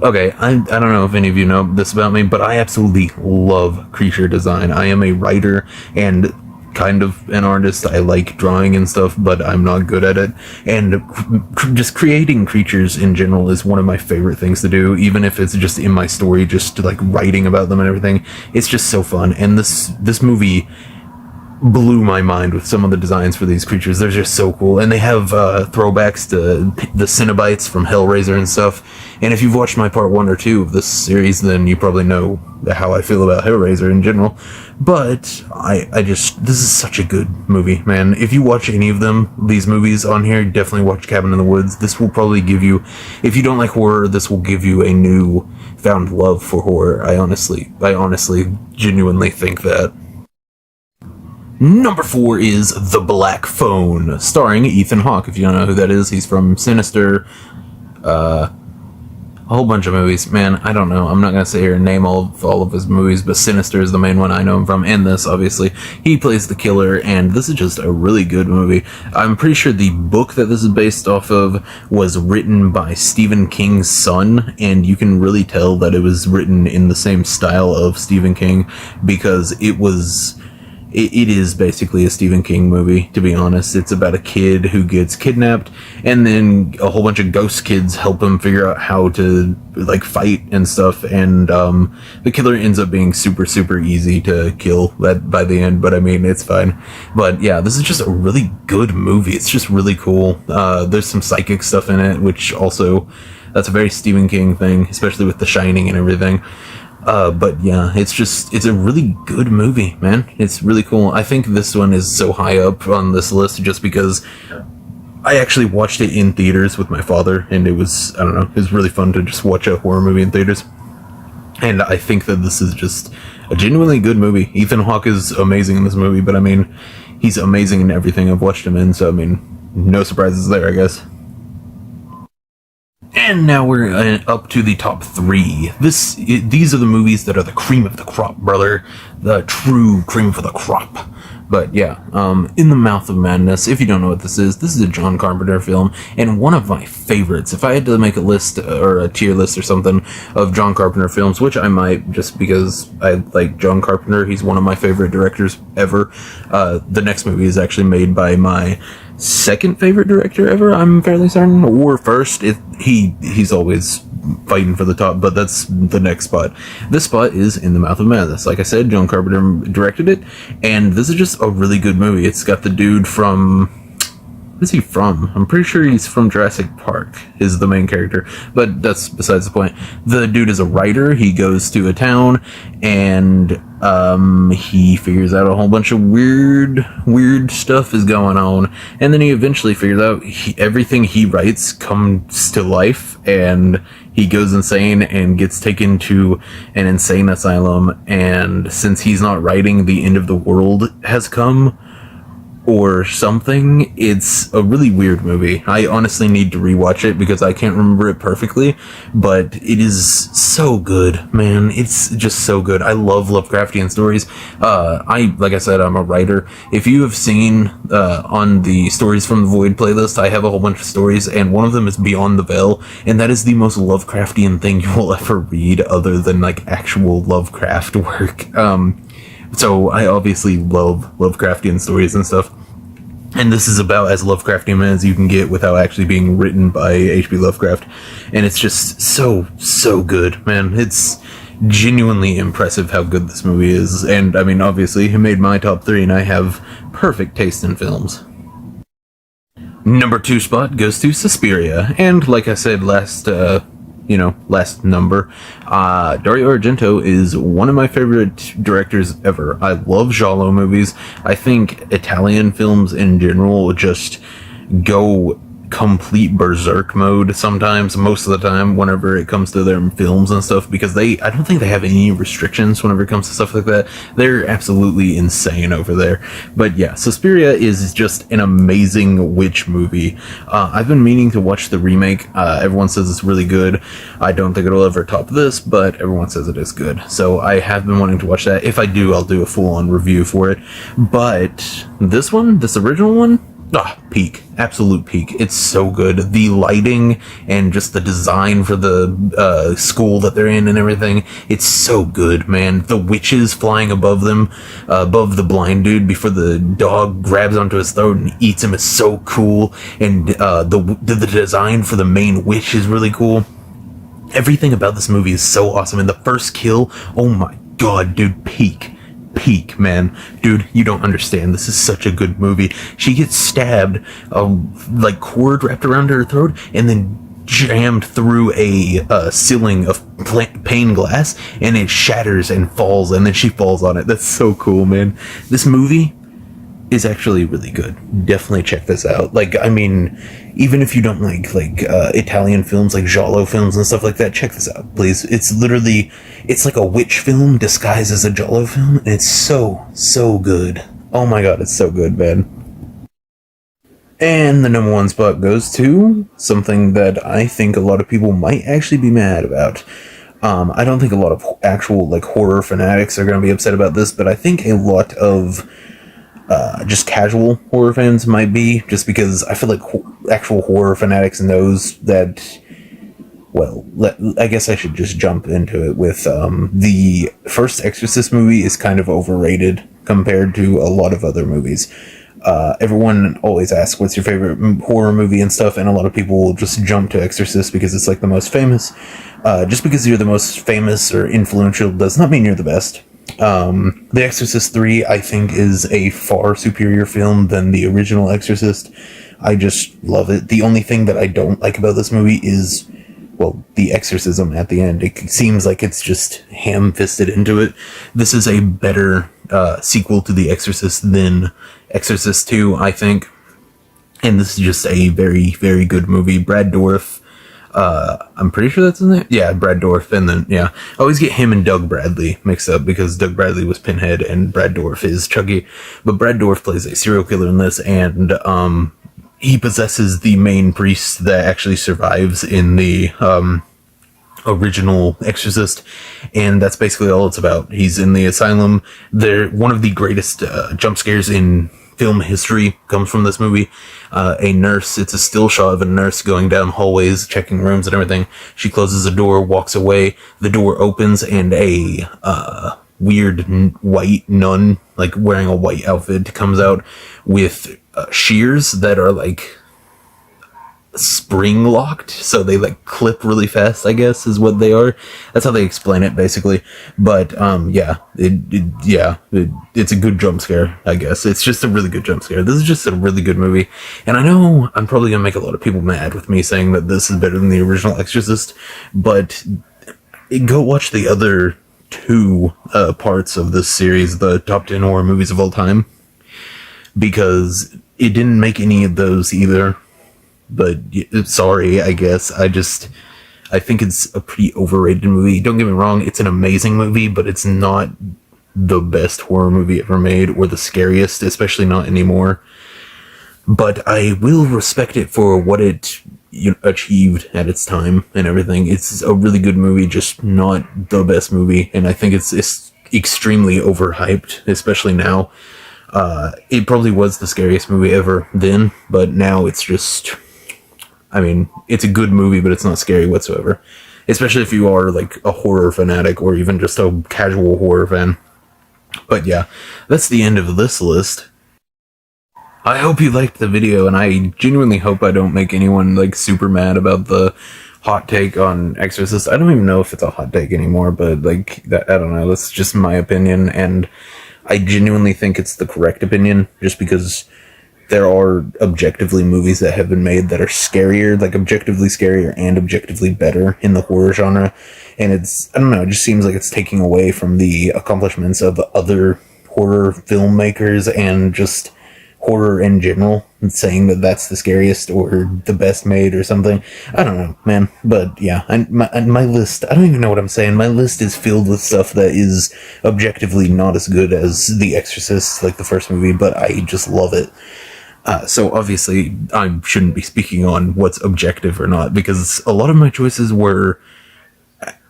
Okay, I don't know if any of you know this about me, but I absolutely love creature design. I am a writer and kind of an artist. I like drawing and stuff, but I'm not good at it. And just creating creatures in general is one of my favorite things to do, even if it's just in my story, just like writing about them and everything. It's just so fun. And this movie blew my mind with some of the designs for these creatures. They're just so cool, and they have throwbacks to the Cenobites from Hellraiser and stuff. And if you've watched my part 1 or 2 of this series, then you probably know how I feel about Hellraiser in general. But this is such a good movie, man. If you watch any of these movies on here, definitely watch Cabin in the Woods. This will probably give you, if you don't like horror, this will give you a new found love for horror. I honestly genuinely think that. Number 4 is The Black Phone, starring Ethan Hawke. If you don't know who that is, he's from Sinister, a whole bunch of movies. Man, I don't know. I'm not going to sit here and name all of his movies, but Sinister is the main one I know him from, and this, obviously. He plays the killer, and this is just a really good movie. I'm pretty sure the book that this is based off of was written by Stephen King's son, and you can really tell that it was written in the same style of Stephen King, because it was it is basically a Stephen King movie, to be honest. It's about a kid who gets kidnapped, and then a whole bunch of ghost kids help him figure out how to, like, fight and stuff, and the killer ends up being super, super easy to kill by the end, but I mean, it's fine. But yeah, this is just a really good movie. It's just really cool. There's some psychic stuff in it, which also, that's a very Stephen King thing, especially with The Shining and everything. But yeah, it's a really good movie, man. It's really cool. I think this one is so high up on this list just because I actually watched it in theaters with my father, and it was, I don't know, it was really fun to just watch a horror movie in theaters. And I think that this is just a genuinely good movie. Ethan Hawke is amazing in this movie, but I mean, he's amazing in everything I've watched him in, so I mean, no surprises there, I guess. And now we're up to the top 3. These are the movies that are the cream of the crop, brother. The true cream of the crop. But yeah, In the Mouth of Madness, if you don't know what this is a John Carpenter film, and one of my favorites. If I had to make a list, or a tier list or something, of John Carpenter films, which I might, just because I like John Carpenter, he's one of my favorite directors ever. The next movie is actually made by my second favorite director ever, I'm fairly certain, or first. He's always fighting for the top, but that's the next spot. This spot is In the Mouth of Madness. Like I said, John Carpenter directed it, and this is just a really good movie. It's got the dude from... What is he from? I'm pretty sure he's from Jurassic Park, is the main character, but that's besides the point. The dude is a writer. He goes to a town, and he figures out a whole bunch of weird stuff is going on, and then he eventually figures out everything he writes comes to life, and he goes insane and gets taken to an insane asylum, and since he's not writing, the end of the world has come, or something. It's a really weird movie. I honestly need to rewatch it because I can't remember it perfectly, but it is so good, man. It's just so good. I love Lovecraftian stories. Like I said, I'm a writer. If you have seen on the Stories from the Void playlist, I have a whole bunch of stories, and one of them is Beyond the Veil, and that is the most Lovecraftian thing you will ever read other than like actual Lovecraft work. So I obviously love Lovecraftian stories and stuff. And this is about as Lovecraftian as you can get without actually being written by H.P. Lovecraft. And it's just so good, man. It's genuinely impressive how good this movie is. And I mean, obviously, it made my top 3, and I have perfect taste in films. Number 2 spot goes to Suspiria. And like I said last number, Dario Argento is one of my favorite directors ever. I love giallo movies. I think Italian films in general just go complete berserk mode sometimes, most of the time, whenever it comes to their films and stuff, because I don't think they have any restrictions whenever it comes to stuff like that. They're absolutely insane over there. But yeah, Suspiria is just an amazing witch movie. I've been meaning to watch the remake. Everyone says it's really good. I don't think it'll ever top this, but everyone says it is good. So I have been wanting to watch that. If I do, I'll do a full-on review for it. But this original one, peak. Absolute peak. It's so good. The lighting and just the design for the school that they're in and everything, it's so good, man. The witches flying above them, above the blind dude before the dog grabs onto his throat and eats him is so cool. And the design for the main witch is really cool. Everything about this movie is so awesome. And the first kill, oh my god, dude, peak, man. Dude, you don't understand. This is such a good movie. She gets stabbed, like cord wrapped around her throat, and then jammed through a ceiling of pane glass, and it shatters and falls, and then she falls on it. That's so cool, man. This movie is actually really good. Definitely check this out. Like, I mean, even if you don't like Italian films, like giallo films and stuff like that, check this out, please. It's like a witch film disguised as a giallo film, and it's so good. Oh my god, it's so good, man. And the number 1 spot goes to something that I think a lot of people might actually be mad about. I don't think a lot of actual like horror fanatics are going to be upset about this, but I think a lot of just casual horror fans might be, just because I feel like actual horror fanatics knows that well, I guess I should just jump into it with the first Exorcist movie is kind of overrated compared to a lot of other movies. Everyone always asks, what's your favorite horror movie and stuff, and a lot of people will just jump to Exorcist because it's like the most famous. Just because you're the most famous or influential does not mean you're the best. The Exorcist 3, I think, is a far superior film than the original Exorcist. I just love it. The only thing that I don't like about this movie is, well, the exorcism at the end. It seems like it's just ham-fisted into it. This is a better sequel to The Exorcist than Exorcist 2, I think. And this is just a very, very good movie. Brad Dourif, I'm pretty sure that's his name. Yeah, Brad Dourif, and then, yeah. I always get him and Doug Bradley mixed up because Doug Bradley was Pinhead and Brad Dourif is Chucky. But Brad Dourif plays a serial killer in this, and he possesses the main priest that actually survives in the original Exorcist, and that's basically all it's about. He's in the asylum. One of the greatest jump scares in film history comes from this movie. A nurse, it's a still shot of a nurse going down hallways, checking rooms and everything. She closes a door, walks away, the door opens, and a weird white nun, like wearing a white outfit, comes out with shears that are like spring locked, so they like clip really fast, I guess is what they are. That's how they explain it basically. But it's a good jump scare, I guess. It's just a really good jump scare. This is just a really good movie, and I know I'm probably gonna make a lot of people mad with me saying that this is better than the original Exorcist, but go watch the other two parts of this series, the top 10 horror movies of all time, because it didn't make any of those either. But sorry, I guess. I think it's a pretty overrated movie. Don't get me wrong, it's an amazing movie, but it's not the best horror movie ever made, or the scariest, especially not anymore. But I will respect it for what it achieved at its time and everything. It's a really good movie, just not the best movie, and I think it's extremely overhyped, especially now. It probably was the scariest movie ever then, but now it's just... I mean, it's a good movie, but it's not scary whatsoever. Especially if you are, like, a horror fanatic, or even just a casual horror fan. But yeah, that's the end of this list. I hope you liked the video, and I genuinely hope I don't make anyone, like, super mad about the hot take on Exorcist. I don't even know if it's a hot take anymore, but, like, I don't know, that's just my opinion, and I genuinely think it's the correct opinion, just because there are objectively movies that have been made that are scarier, like objectively scarier and objectively better in the horror genre. And it's, I don't know, it just seems like it's taking away from the accomplishments of other horror filmmakers and just horror in general, and saying that that's the scariest or the best made or something. I don't know, man. But yeah, my list, I don't even know what I'm saying. My list is filled with stuff that is objectively not as good as The Exorcist, like the first movie, but I just love it. So obviously I shouldn't be speaking on what's objective or not, because a lot of my choices were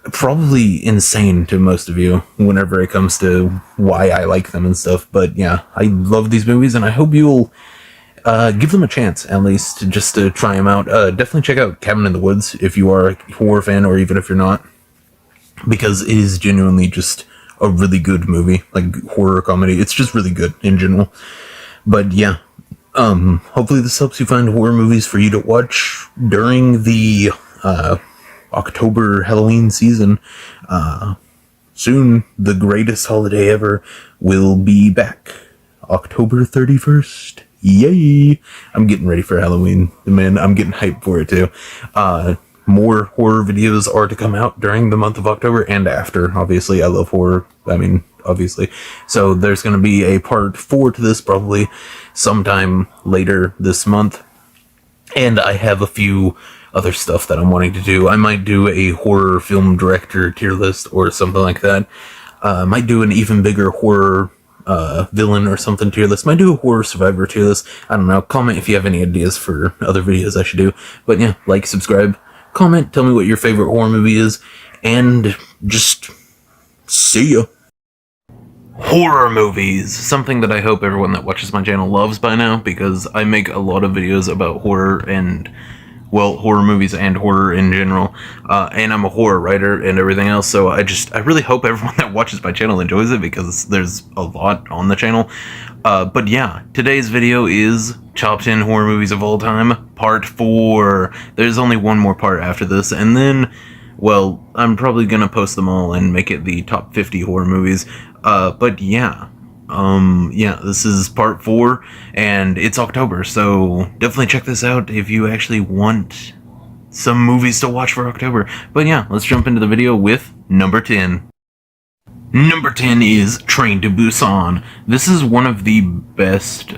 probably insane to most of you whenever it comes to why I like them and stuff. But yeah, I love these movies, and I hope you'll give them a chance, at least, just to try them out. Definitely check out Cabin in the Woods if you are a horror fan, or even if you're not, because it is genuinely just a really good movie, like horror comedy. It's just really good in general. But yeah, hopefully this helps you find horror movies for you to watch during the October Halloween season. Soon, the greatest holiday ever will be back. October 31st. Yay! I'm getting ready for Halloween, man. I'm getting hyped for it too. More horror videos are to come out during the month of October and after. Obviously, I love horror. I mean, obviously. So there's going to be a part 4 to this probably sometime later this month. And I have a few other stuff that I'm wanting to do. I might do a horror film director tier list or something like that. Might do an even bigger horror villain or something tier list. Might do a horror survivor tier list. I don't know. Comment if you have any ideas for other videos I should do. But yeah, like, subscribe, comment, tell me what your favorite horror movie is, and just see ya. Horror movies, something that I hope everyone that watches my channel loves by now, because I make a lot of videos about horror, and well, horror movies and horror in general. And I'm a horror writer and everything else, so I really hope everyone that watches my channel enjoys it, because there's a lot on the channel. But yeah, today's video is Top 10 Horror Movies of All Time, Part 4. There's only one more part after this, and then, well, I'm probably gonna post them all and make it the top 50 horror movies. But yeah. Yeah, this is part 4, and it's October, so definitely check this out if you actually want some movies to watch for October. But yeah, let's jump into the video with number 10. Number 10 is Train to Busan. This is one of the best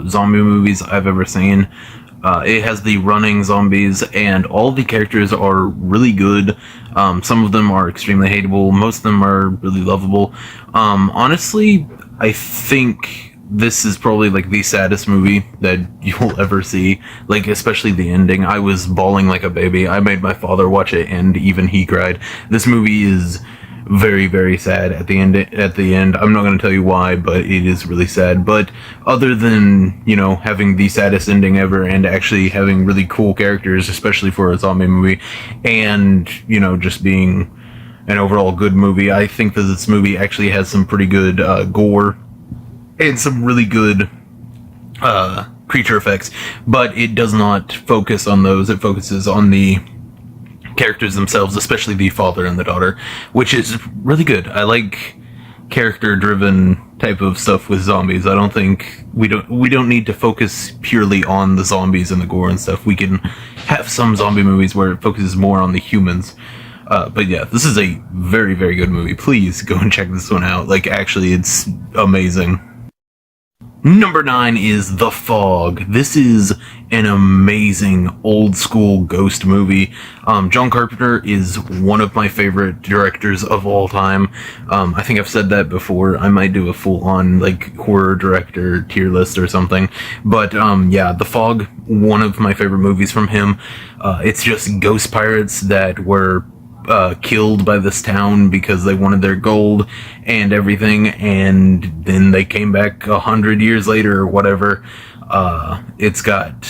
zombie movies I've ever seen. It has the running zombies, and all the characters are really good. Some of them are extremely hateable, most of them are really lovable. Honestly, I think this is probably like the saddest movie that you'll ever see, like especially the ending. I was bawling like a baby. I made my father watch it, and even he cried. This movie is very, very sad at the end. I'm not going to tell you why, but it is really sad. But other than, you know, having the saddest ending ever and actually having really cool characters, especially for a zombie movie, and, you know, just being an overall good movie, I think that this movie actually has some pretty good gore and some really good creature effects, but it does not focus on those. It focuses on the characters themselves, especially the father and the daughter, which is really good. I like character-driven type of stuff with zombies. I don't think we don't need to focus purely on the zombies and the gore and stuff. We can have some zombie movies where it focuses more on the humans. But yeah, this is a very, very good movie. Please go and check this one out. Like, actually, it's amazing. Number 9 is The Fog. This is an amazing old school ghost movie. John Carpenter is one of my favorite directors of all time. I think I've said that before. I might do a full-on like horror director tier list or something. But yeah, The Fog, one of my favorite movies from him. It's just ghost pirates that were killed by this town because they wanted their gold and everything, and then they came back 100 years later or whatever. It's got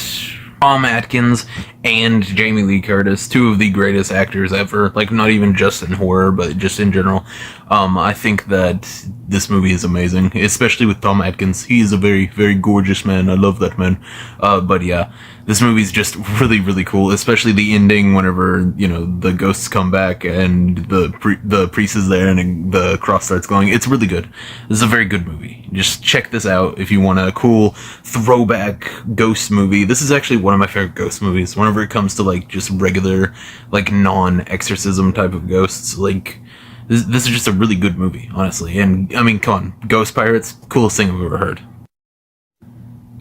Tom Atkins and Jamie Lee Curtis, two of the greatest actors ever, like not even just in horror, but just in general. I think that this movie is amazing, especially with Tom Atkins. He is a very, very gorgeous man. I love that man. But yeah, this movie is just really, really cool, especially the ending whenever, you know, the ghosts come back and the priest is there and the cross starts glowing. It's really good. This is a very good movie. Just check this out if you want a cool throwback ghost movie. This is actually one of my favorite ghost movies. Whenever it comes to like just regular, like non-exorcism type of ghosts, like this is just a really good movie, honestly. And I mean, come on, Ghost Pirates, coolest thing I've ever heard.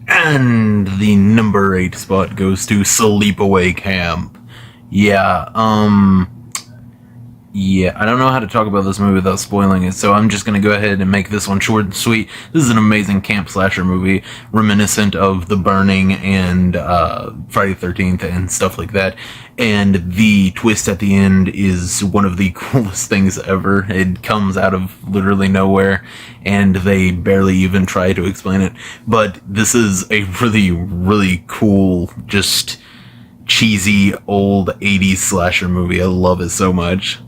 And the number 8 spot goes to Sleepaway Camp. Yeah, yeah, I don't know how to talk about this movie without spoiling it, so I'm just gonna go ahead and make this one short and sweet. This is an amazing camp slasher movie, reminiscent of The Burning and Friday the 13th and stuff like that. And the twist at the end is one of the coolest things ever. It comes out of literally nowhere, and they barely even try to explain it. But this is a really, really cool, just cheesy, old 80s slasher movie. I love it so much.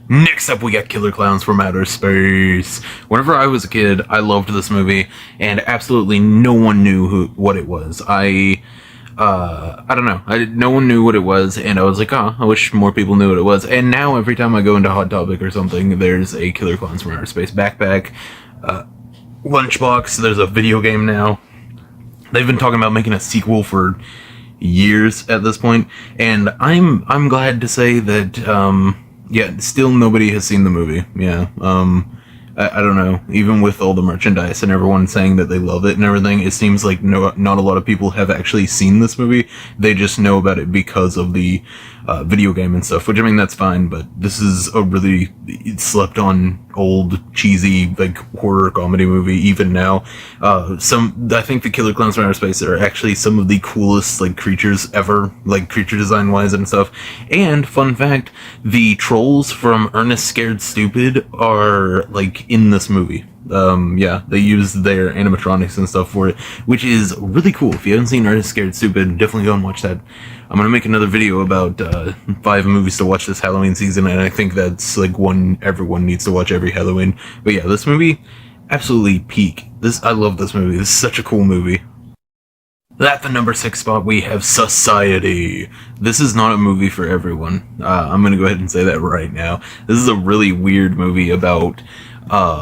Next up, we got Killer Clowns from Outer Space. Whenever I was a kid, I loved this movie, and absolutely no one knew what it was. I don't know. No one knew what it was, and I was like, oh, I wish more people knew what it was. And now, every time I go into Hot Topic or something, there's a Killer Clowns from Outer Space backpack, lunchbox. There's a video game now. They've been talking about making a sequel for years at this point, and I'm glad to say that, yeah, still nobody has seen the movie. Yeah, I don't know. Even with all the merchandise and everyone saying that they love it and everything, it seems like not a lot of people have actually seen this movie. They just know about it because of the video game and stuff, which, I mean, that's fine, but this is a really slept on old cheesy like horror comedy movie even now. I think the Killer Clowns from Outer Space are actually some of the coolest like creatures ever, like creature design wise and stuff. And fun fact, the trolls from Ernest Scared Stupid are like in this movie. Yeah, they use their animatronics and stuff for it, which is really cool. If you haven't seen Artist Scared Stupid, definitely go and watch that. I'm gonna make another video about 5 movies to watch this Halloween season, and I think that's like one everyone needs to watch every Halloween. But yeah, this movie, absolutely peak. I love this movie. This is such a cool movie. At the number 6 spot, we have Society. This is not a movie for everyone. I'm gonna go ahead and say that right now. This is a really weird movie about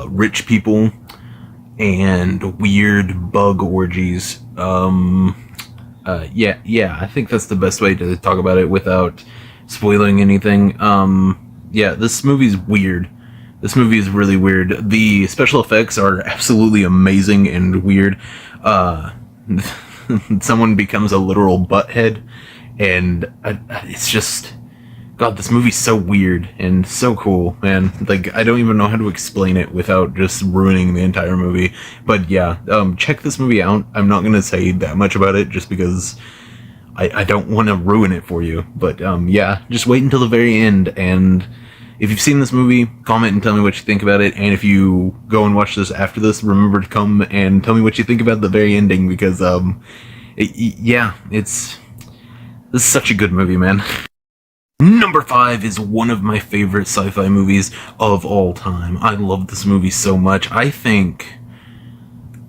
rich people and weird bug orgies. Yeah, I think that's the best way to talk about it without spoiling anything. Yeah, this movie's weird. This movie is really weird. The special effects are absolutely amazing and weird. Someone becomes a literal butthead, and it's just, God, this movie's so weird and so cool, man. Like, I don't even know how to explain it without just ruining the entire movie. But yeah, check this movie out. I'm not gonna say that much about it just because I don't want to ruin it for you. But yeah, just wait until the very end, and if you've seen this movie, comment and tell me what you think about it. And if you go and watch this after this, remember to come and tell me what you think about the very ending, because this is such a good movie, man. Number 5 is one of my favorite sci-fi movies of all time. I love this movie so much. I think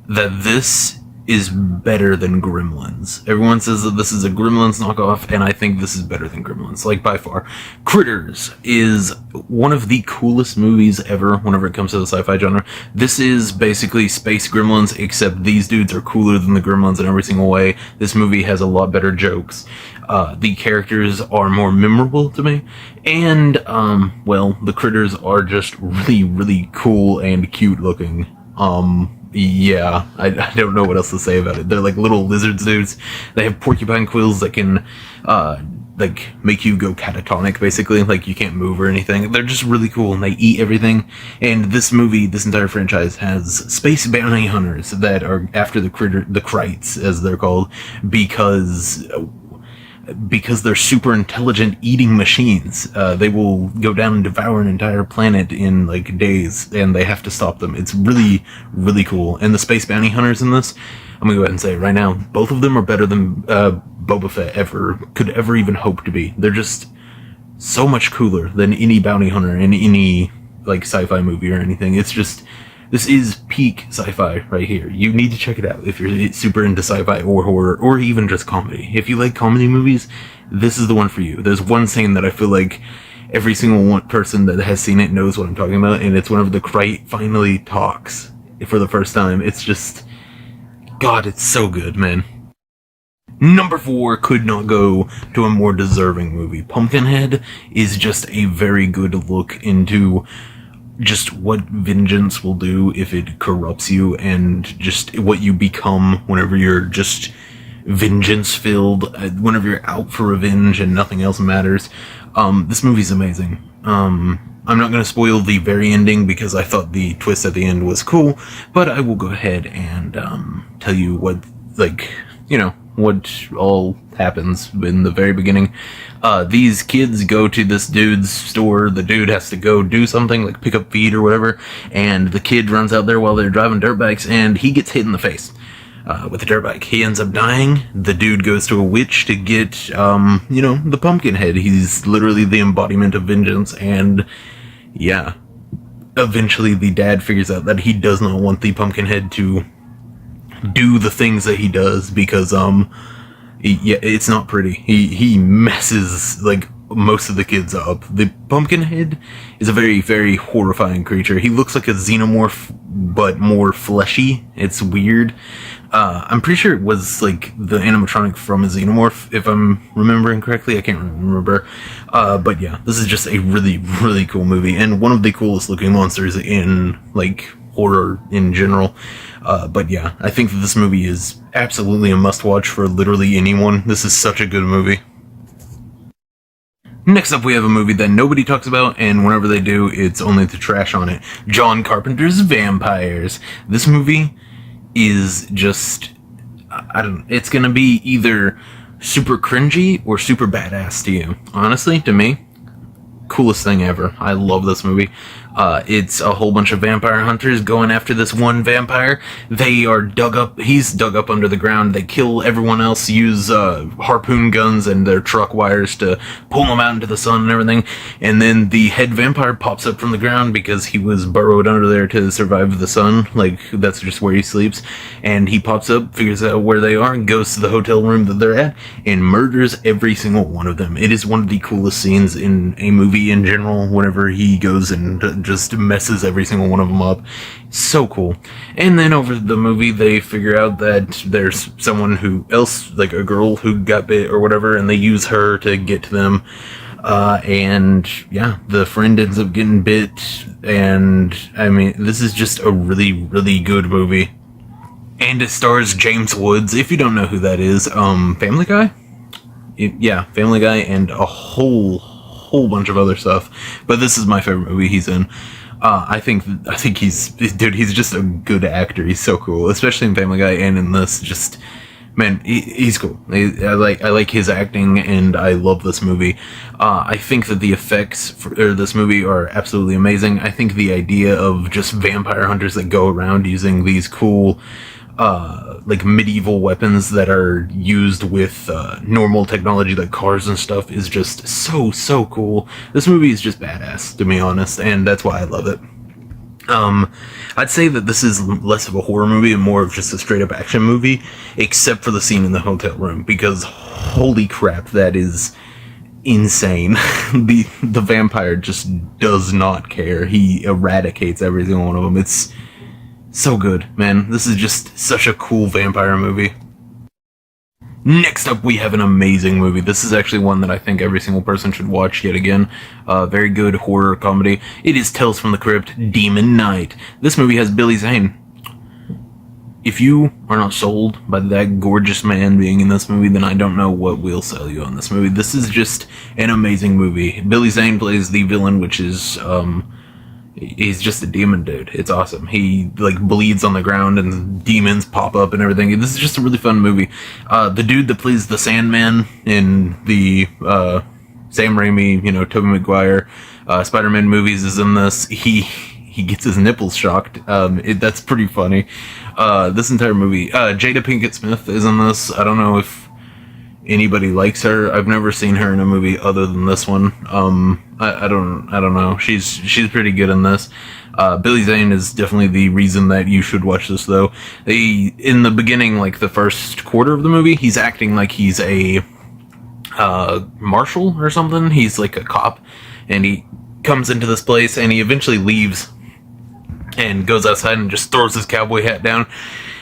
that this is better than Gremlins. Everyone says that this is a Gremlins knockoff, and I think this is better than Gremlins, like by far. Critters is one of the coolest movies ever whenever it comes to the sci-fi genre. This is basically Space Gremlins, except these dudes are cooler than the Gremlins in every single way. This movie has a lot better jokes. The characters are more memorable to me, and, well, the critters are just really, really cool and cute looking. Yeah, I don't know what else to say about it. They're like little lizard dudes. They have porcupine quills that can, like, make you go catatonic, basically. Like, you can't move or anything. They're just really cool, and they eat everything. And this movie, this entire franchise, has space bounty hunters that are after the Krites, as they're called, because they're super intelligent eating machines. They will go down and devour an entire planet in like days, and they have to stop them. It's really, really cool. And the space bounty hunters in this, I'm gonna go ahead and say it right now, both of them are better than Boba Fett could ever even hope to be. They're just so much cooler than any bounty hunter in any like sci-fi movie or anything. It's just, this is peak sci-fi right here. You need to check it out if you're super into sci-fi or horror or even just comedy. If you like comedy movies, this is the one for you. There's one scene that I feel like every single person that has seen it knows what I'm talking about, and it's whenever the Krite finally talks for the first time. It's just, God, it's so good, man. Number 4 could not go to a more deserving movie. Pumpkinhead is just a very good look into just what vengeance will do if it corrupts you, and just what you become whenever you're just vengeance filled, whenever you're out for revenge and nothing else matters. This movie's amazing. I'm not going to spoil the very ending because I thought the twist at the end was cool, but I will go ahead and tell you what, like, you know, what all happens in the very beginning. These kids go to this dude's store. The dude has to go do something, like pick up feed or whatever, and the kid runs out there while they're driving dirt bikes, and he gets hit in the face with a dirt bike. He ends up dying. The dude goes to a witch to get, you know, the Pumpkinhead. He's literally the embodiment of vengeance, and yeah, eventually the dad figures out that he does not want the Pumpkinhead to do the things that he does, because yeah, it's not pretty. He messes like most of the kids up. The Pumpkinhead is a very, very horrifying creature. He looks like a xenomorph, but more fleshy. It's weird. I'm pretty sure it was like the animatronic from a xenomorph, if I'm remembering correctly. I can't remember. But yeah, this is just a really, really cool movie, and one of the coolest looking monsters in like horror in general. But yeah, I think that this movie is absolutely a must-watch for literally anyone. This is such a good movie. Next up, we have a movie that nobody talks about, and whenever they do, it's only to trash on it. John Carpenter's Vampires. This movie is just, I don't know, it's gonna be either super cringy or super badass to you. Honestly, to me, coolest thing ever. I love this movie. It's a whole bunch of vampire hunters going after this one vampire. They are dug up. He's dug up under the ground. They kill everyone else, use harpoon guns and their truck wires to pull them out into the sun and everything. And then the head vampire pops up from the ground because he was burrowed under there to survive the sun. Like, that's just where he sleeps. And he pops up, figures out where they are, and goes to the hotel room that they're at, and murders every single one of them. It is one of the coolest scenes in a movie in general, whenever he goes and just messes every single one of them up. So cool. And then over the movie, they figure out that there's someone who else, like a girl who got bit or whatever, and they use her to get to them. And yeah, the friend ends up getting bit, and I mean, this is just a really, really good movie. And it stars James Woods. If you don't know who that is, Family Guy? Yeah, Family Guy and a whole bunch of other stuff. But this is my favorite movie he's in. I think he's just a good actor. He's so cool, especially in Family Guy and in this. Just, man, he's cool. I like his acting, and I love this movie. I think that the effects for this movie are absolutely amazing. I think the idea of just vampire hunters that go around using these cool, like medieval weapons that are used with normal technology like cars and stuff is just so cool. This movie is just badass, to be honest, and that's why I love it. I'd say that this is less of a horror movie and more of just a straight up action movie, except for the scene in the hotel room, because holy crap, that is insane. The vampire just does not care. He eradicates every single one of them. It's so good, man. This is just such a cool vampire movie. Next up, we have an amazing movie. This is actually one that I think every single person should watch yet again. Very good horror comedy. It is Tales from the Crypt, Demon Knight. This movie has Billy Zane. If you are not sold by that gorgeous man being in this movie, then I don't know what will sell you on this movie. This is just an amazing movie. Billy Zane plays the villain, which is, he's just a demon dude. It's awesome. He like bleeds on the ground and demons pop up and everything. This is just a really fun movie. The dude that plays the Sandman in the Sam Raimi, Tobey Maguire Spider-Man movies is in this. He gets his nipples shocked. That's pretty funny. This entire movie. Jada Pinkett Smith is in this. I don't know if anybody likes her. I've never seen her in a movie other than this one. I don't know. She's pretty good in this. Billy Zane is definitely the reason that you should watch this, though. In the beginning, like the first quarter of the movie, he's acting like he's a marshal or something. He's like a cop, and he comes into this place, and he eventually leaves and goes outside and just throws his cowboy hat down.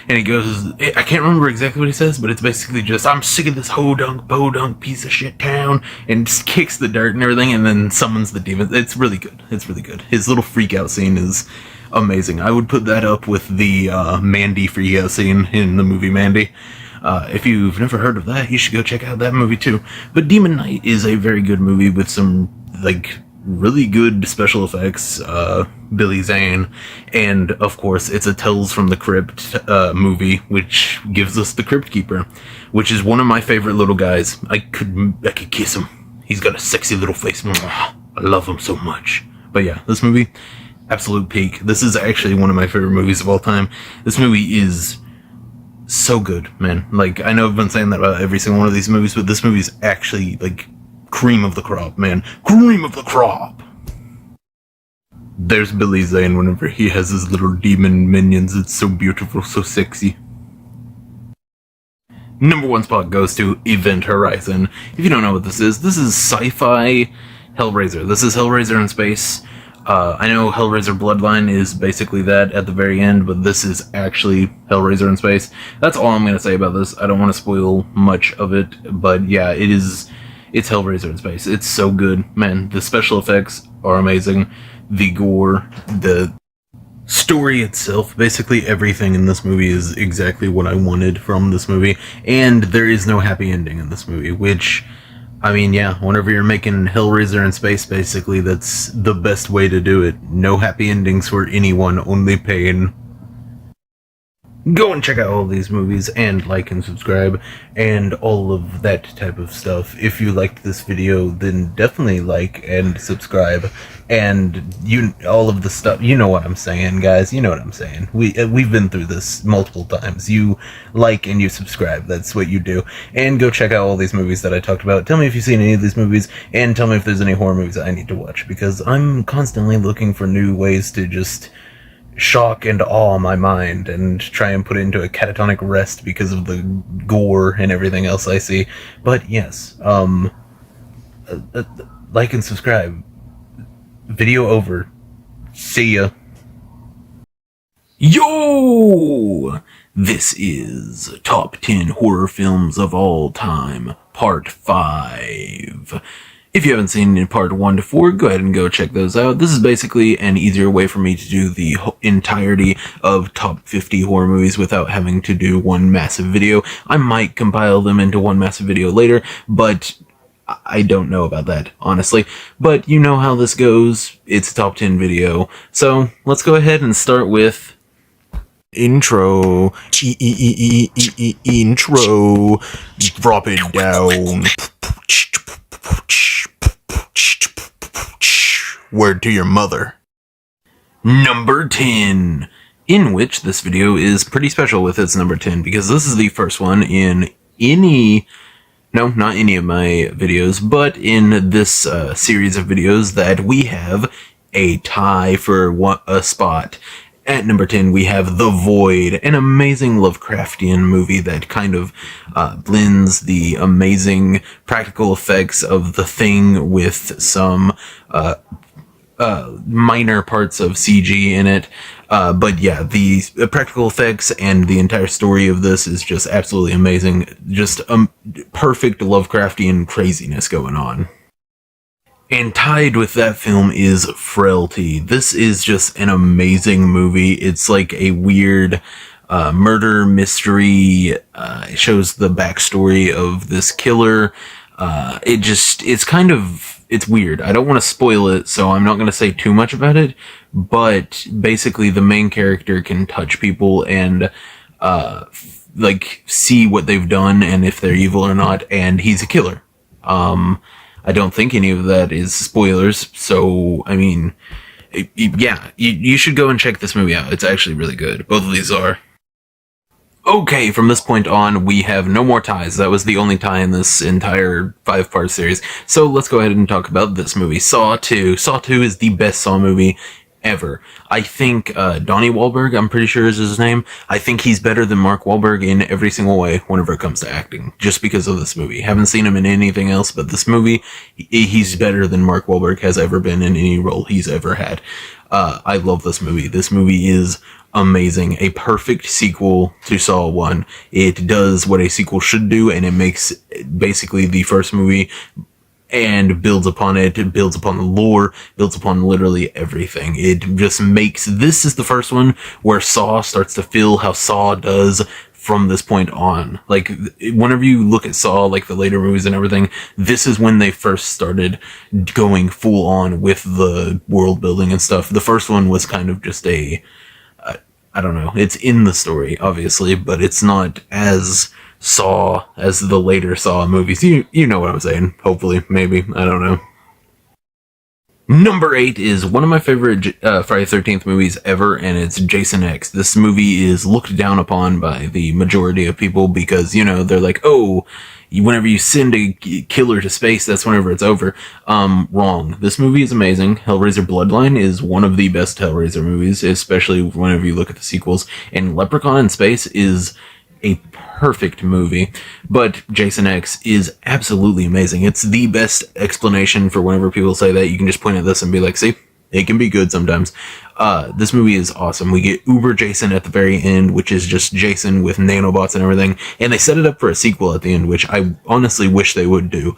And he goes, I can't remember exactly what he says, but it's basically just, I'm sick of this ho-dunk, bo-dunk piece of shit town, and just kicks the dirt and everything, and then summons the demons. It's really good. It's really good. His little freak out scene is amazing. I would put that up with the Mandy freak out scene in the movie Mandy. If you've never heard of that, you should go check out that movie too. But Demon Knight is a very good movie with some, like, really good special effects, Billy Zane, and of course it's a Tales from the Crypt movie, which gives us the Crypt Keeper, which is one of my favorite little guys. I could kiss him. He's got a sexy little face. I love him so much. But yeah, this movie, absolute peak. This is actually one of my favorite movies of all time. This movie is so good, man. Like, I know I've been saying that about every single one of these movies, but this movie is actually, like, cream of the crop, man. Cream of the crop! There's Billy Zane whenever he has his little demon minions. It's so beautiful, so sexy. Number one spot goes to Event Horizon. If you don't know what this is sci-fi Hellraiser. This is Hellraiser in space. I know Hellraiser Bloodline is basically that at the very end, but this is actually Hellraiser in space. That's all I'm going to say about this. I don't want to spoil much of it, but yeah, it's Hellraiser in space. It's so good, man. The special effects are amazing. The gore, the story itself, basically everything in this movie is exactly what I wanted from this movie. And there is no happy ending in this movie, which, I mean, yeah, whenever you're making Hellraiser in space, basically, that's the best way to do it. No happy endings for anyone, only pain. go and check out all these movies and like and subscribe and all of that type of stuff. If you liked this video, then definitely like and subscribe, and all of the stuff. You know what I'm saying, guys. You know what I'm saying. We've been through this multiple times. You like and you subscribe. That's what you do. And go check out all these movies that I talked about. Tell me if you've seen any of these movies, and tell me if there's any horror movies that I need to watch, because I'm constantly looking for new ways to just shock and awe my mind and try and put it into a catatonic rest because of the gore and everything else I see. But yes, like and subscribe. Video over. See ya. Yo! This is Top 10 Horror Films of All Time, Part 5. If you haven't seen Part 1 to 4, go ahead and go check those out. This is basically an easier way for me to do the entirety of Top 50 horror movies without having to do one massive video. I might compile them into one massive video later, but I don't know about that, honestly. But you know how this goes. It's a Top 10 video. So, let's go ahead and start with intro. Intro. Drop it down. Word to your mother. Number 10. In which this video is pretty special with its number 10, because this is the first one in no, not any of my videos, but in this series of videos that we have a tie for a spot. At number 10, we have The Void, an amazing Lovecraftian movie that kind of blends the amazing practical effects of The Thing with some minor parts of CG in it. But yeah, the practical effects and the entire story of this is just absolutely amazing. Just perfect Lovecraftian craziness going on. And tied with that film is Frailty. This is just an amazing movie. It's like a weird murder mystery. It shows the backstory of this killer. It's weird. I don't want to spoil it, so I'm not going to say too much about it, but basically the main character can touch people and, see what they've done and if they're evil or not, and he's a killer. I don't think any of that is spoilers, so, I mean, yeah, you should go and check this movie out. It's actually really good. Both of these are. Okay, from this point on, we have no more ties. That was the only tie in this entire 5-part series. So let's go ahead and talk about this movie, Saw 2. Saw 2 is the best Saw movie ever. I think Donnie Wahlberg, I'm pretty sure is his name, I think he's better than Mark Wahlberg in every single way whenever it comes to acting, just because of this movie. Haven't seen him in anything else but this movie. He's better than Mark Wahlberg has ever been in any role he's ever had. I love this movie. This movie is amazing. A perfect sequel to Saw 1. It does what a sequel should do, and it makes basically the first movie and builds upon it. It builds upon the lore, builds upon literally everything. It just makes, this is the first one where Saw starts to feel how Saw does from this point on. Like, whenever you look at Saw, like the later movies and everything, this is when they first started going full on with the world building and stuff. The first one was kind of just I don't know, it's in the story, obviously, but it's not as Saw as the later Saw movies. You know what I'm saying. Hopefully, maybe, I don't know. Number 8 is one of my favorite Friday the 13th movies ever, and it's Jason X. This movie is looked down upon by the majority of people because, you know, they're like, oh, whenever you send a killer to space, that's whenever it's over. Wrong. This movie is amazing. Hellraiser Bloodline is one of the best Hellraiser movies, especially whenever you look at the sequels. And Leprechaun in Space is a perfect movie, but Jason X is absolutely amazing. It's the best explanation for whenever people say that. You can just point at this and be like, see, it can be good sometimes. This movie is awesome. We get Uber Jason at the very end, which is just Jason with nanobots and everything, and they set it up for a sequel at the end, which I honestly wish they would do.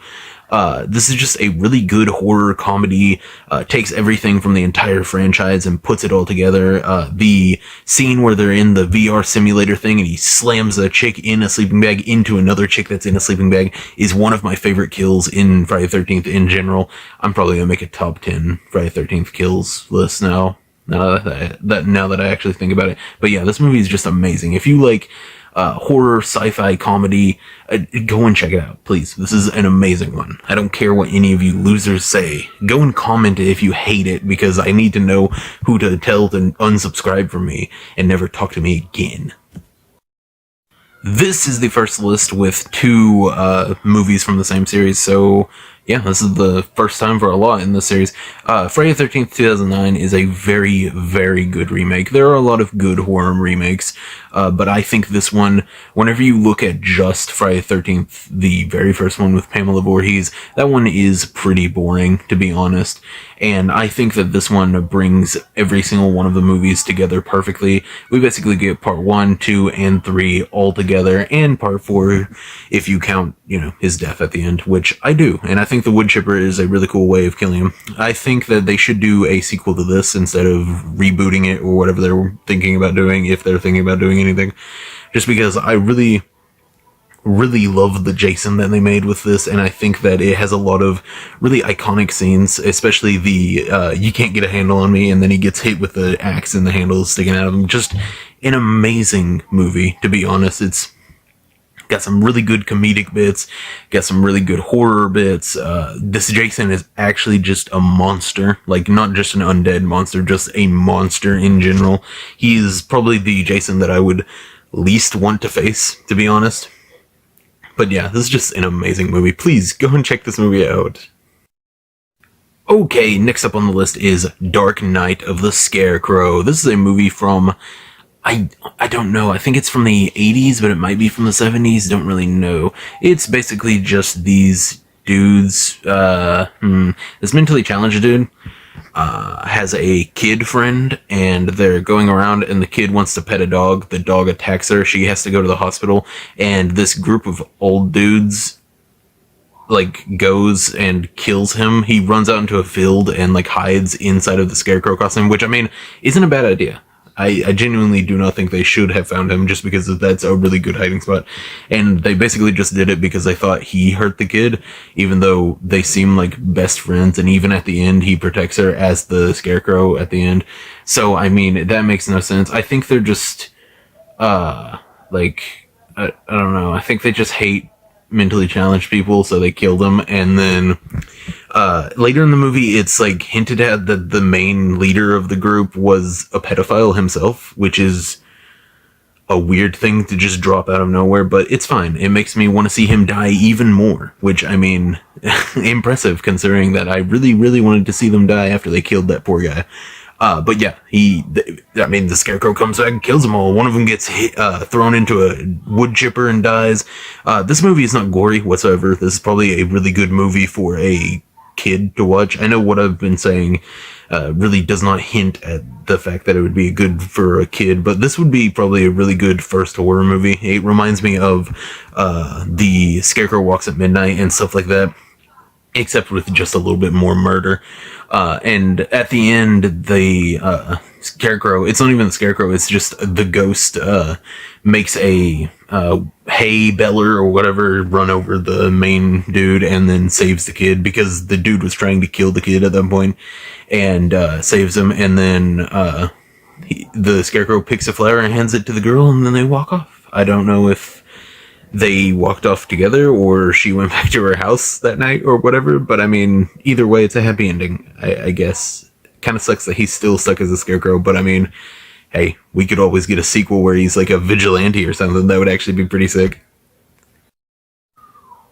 This is just a really good horror comedy, takes everything from the entire franchise and puts it all together. The scene where they're in the VR simulator thing and he slams a chick in a sleeping bag into another chick that's in a sleeping bag is one of my favorite kills in Friday the 13th in general. I'm probably gonna make a top 10 Friday the 13th kills list now. Now that I actually think about it. But yeah, this movie is just amazing. If you like horror, sci-fi, comedy, go and check it out, please. This is an amazing one. I don't care what any of you losers say. Go and comment if you hate it, because I need to know who to tell to unsubscribe from me and never talk to me again. This is the first list with two movies from the same series, so yeah, this is the first time for a lot in this series. Friday the 13th, 2009 is a very, very good remake. There are a lot of good horror remakes, but I think this one, whenever you look at just Friday the 13th, the very first one with Pamela Voorhees, that one is pretty boring, to be honest. And I think that this one brings every single one of the movies together perfectly. We basically get part 1, 2, and 3 all together, and part 4, if you count, his death at the end, which I do. And I think the wood chipper is a really cool way of killing him. I think that they should do a sequel to this instead of rebooting it or whatever they're thinking about doing, if they're thinking about doing anything. Just because I really love the Jason that they made with this, and I think that it has a lot of really iconic scenes, especially the you can't get a handle on me, and then he gets hit with the axe and the handle sticking out of him. Just an amazing movie, to be honest. It's got some really good comedic bits, got some really good horror bits. This Jason is actually just a monster, like not just an undead monster, just a monster in general. He is probably the Jason that I would least want to face, to be honest. But yeah, this is just an amazing movie. Please go and check this movie out. Okay, next up on the list is Dark Knight of the Scarecrow. This is a movie from, I don't know, I think it's from the 80s, but it might be from the 70s, don't really know. It's basically just these dudes, this mentally challenged dude, has a kid friend, and they're going around, and the kid wants to pet a dog. The dog attacks her. She has to go to the hospital, and this group of old dudes goes and kills him. He runs out into a field and hides inside of the Scarecrow costume, which, I mean, isn't a bad idea. I genuinely do not think they should have found him, just because that's a really good hiding spot. And they basically just did it because they thought he hurt the kid, even though they seem like best friends. And even at the end, he protects her as the Scarecrow at the end. So, I mean, that makes no sense. I think they're just, I don't know. I think they just hate mentally challenged people, so they kill them. And then later in the movie, it's hinted at that the main leader of the group was a pedophile himself, which is a weird thing to just drop out of nowhere, but it's fine. It makes me want to see him die even more, which, I mean, impressive considering that I really wanted to see them die after they killed that poor guy. But yeah, the Scarecrow comes back and kills them all. One of them gets thrown into a wood chipper and dies. This movie is not gory whatsoever. This is probably a really good movie for a kid to watch. I know what I've been saying really does not hint at the fact that it would be good for a kid, but this would be probably a really good first horror movie. It reminds me of the Scarecrow Walks at Midnight and stuff like that, except with just a little bit more murder. And at the end, the Scarecrow, it's not even the Scarecrow, it's just the ghost makes a hay beller or whatever run over the main dude and then saves the kid, because the dude was trying to kill the kid at that point, and saves him. And then the Scarecrow picks a flower and hands it to the girl, and then they walk off. I don't know if they walked off together or she went back to her house that night or whatever, but I mean, either way, it's a happy ending, I guess. Kind of sucks that he's still stuck as a Scarecrow, but I mean, hey, we could always get a sequel where he's like a vigilante or something. That would actually be pretty sick.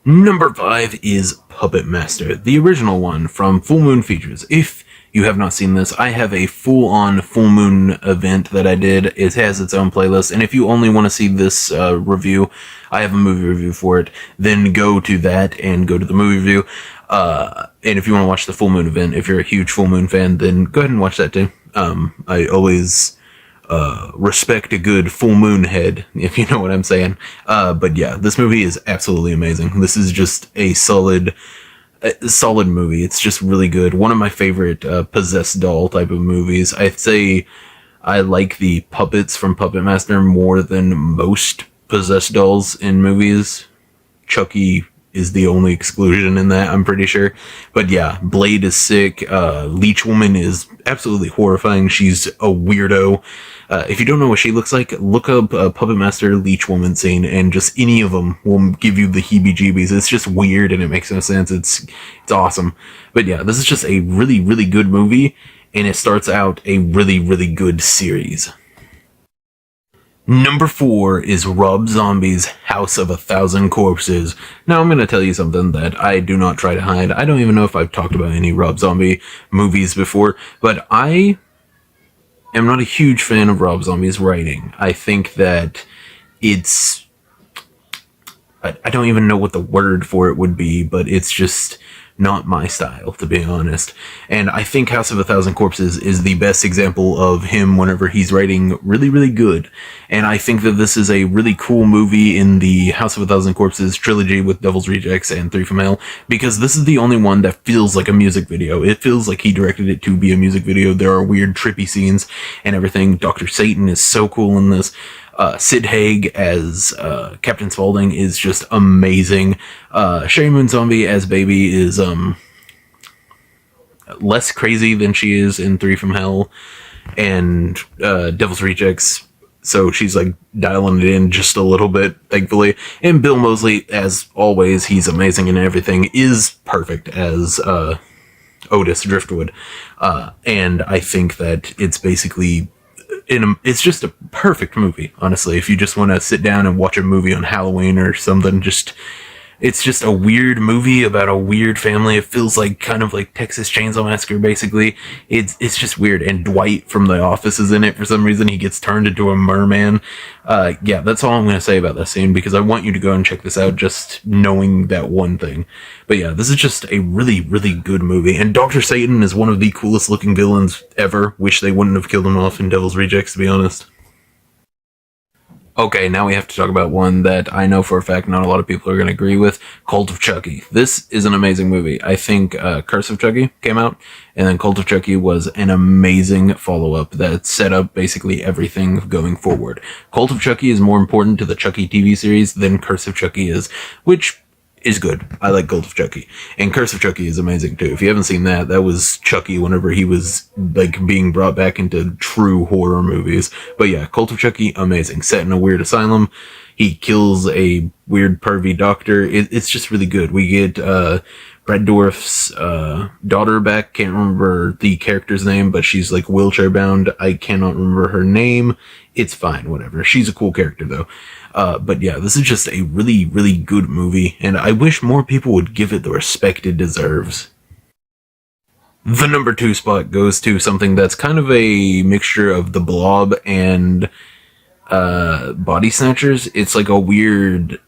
Number 5 is Puppet Master, the original one from Full Moon Features. If you have not seen this, I have a full-on Full Moon event that I did. It has its own playlist, and if you only want to see this review, I have a movie review for it. Then go to that and go to the movie review. And if you want to watch the Full Moon event, if you're a huge Full Moon fan, then go ahead and watch that too. I always respect a good full moon head, if you know what I'm saying. But yeah, this movie is absolutely amazing. This is just a solid movie. It's just really good. One of my favorite possessed doll type of movies. I'd say I like the puppets from Puppet Master more than most possessed dolls in movies. Chucky is the only exclusion in that, I'm pretty sure. But yeah, Blade is sick. Leech Woman is absolutely horrifying. She's a weirdo. If you don't know what she looks like, look up Puppet Master Leech Woman scene, and just any of them will give you the heebie-jeebies. It's just weird and it makes no sense. It's awesome. But yeah, this is just a really, really good movie, and it starts out a really, really good series. Number 4 is Rob Zombie's House of a Thousand Corpses. Now I'm going to tell you something that I do not try to hide. I don't even know if I've talked about any Rob Zombie movies before, but I am not a huge fan of Rob Zombie's writing. I think that it's... I don't even know what the word for it would be, but it's just not my style, to be honest. And I think House of a Thousand Corpses is the best example of him whenever he's writing really, really good. And I think that this is a really cool movie in the House of a Thousand Corpses trilogy with Devil's Rejects and Three from Hell, because this is the only one that feels like a music video. It feels like he directed it to be a music video. There are weird, trippy scenes and everything. Dr. Satan is so cool in this. Sid Haig as Captain Spaulding is just amazing. Sherry Moon Zombie as Baby is less crazy than she is in Three from Hell and Devil's Rejects, so she's like dialing it in just a little bit, thankfully. And Bill Moseley, as always, he's amazing in everything, is perfect as Otis Driftwood. And I think that it's basically... it's just a perfect movie, honestly. If you just want to sit down and watch a movie on Halloween or something, it's just a weird movie about a weird family. It feels like kind of like Texas Chainsaw Massacre, basically. It's just weird. And Dwight from The Office is in it for some reason. He gets turned into a merman. Yeah, that's all I'm going to say about that scene, because I want you to go and check this out just knowing that one thing. But yeah, this is just a really, really good movie. And Dr. Satan is one of the coolest looking villains ever. Wish they wouldn't have killed him off in Devil's Rejects, to be honest. Okay, now we have to talk about one that I know for a fact not a lot of people are going to agree with, Cult of Chucky. This is an amazing movie. I think Curse of Chucky came out, and then Cult of Chucky was an amazing follow-up that set up basically everything going forward. Cult of Chucky is more important to the Chucky TV series than Curse of Chucky is, which is good. I like Cult of Chucky. And Curse of Chucky is amazing too. If you haven't seen that, that was Chucky whenever he was like being brought back into true horror movies. But yeah, Cult of Chucky, amazing. Set in a weird asylum. He kills a weird pervy doctor. It's just really good. We get Brad Dourif's daughter back. Can't remember the character's name, but she's like wheelchair bound. I cannot remember her name. It's fine, whatever. She's a cool character though. But yeah, this is just a really, really good movie, and I wish more people would give it the respect it deserves. The number 2 spot goes to something that's kind of a mixture of The Blob and Body Snatchers. It's like a weird...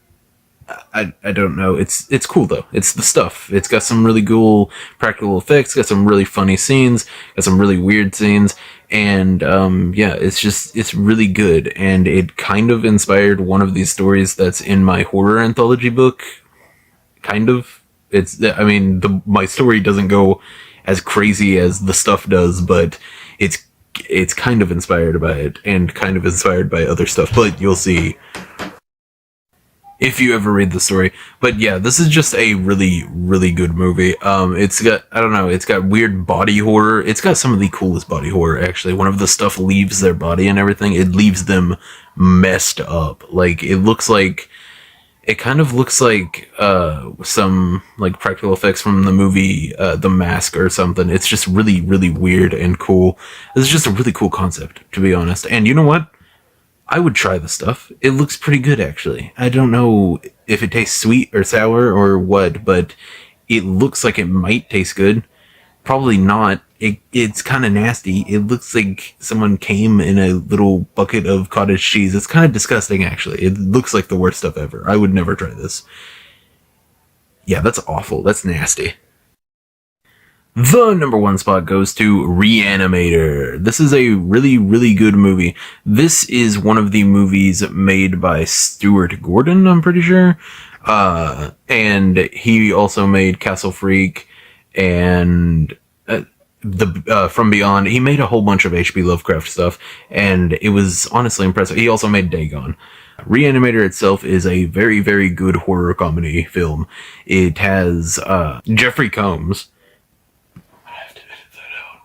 I don't know. It's cool though. It's the stuff. It's got some really cool practical effects, got some really funny scenes, got some really weird scenes, and yeah, it's really good, and it kind of inspired one of these stories that's in my horror anthology book. Kind of. My story doesn't go as crazy as the stuff does, but it's kind of inspired by it, and kind of inspired by other stuff, but you'll see if you ever read the story. But yeah, this is just a really, really good movie. It's got, I don't know, it's got weird body horror. It's got some of the coolest body horror, actually. Whenever the stuff leaves their body and everything, it leaves them messed up. Like, it kind of looks like some like practical effects from the movie The Mask or something. It's just really, really weird and cool. This is just a really cool concept, to be honest. And you know what? I would try the stuff. It looks pretty good, actually. I don't know if it tastes sweet or sour or what, but it looks like it might taste good. Probably not. It's kind of nasty. It looks like someone came in a little bucket of cottage cheese. It's kind of disgusting, actually. It looks like the worst stuff ever. I would never try this. Yeah, that's awful. That's nasty. The number 1 spot goes to Reanimator. This is a really, really good movie. This is one of the movies made by Stuart Gordon, I'm pretty sure. And he also made Castle Freak and From Beyond. He made a whole bunch of H.P. Lovecraft stuff, and it was honestly impressive. He also made Dagon. Reanimator itself is a very, very good horror comedy film. It has Jeffrey Combs. I have to edit that out.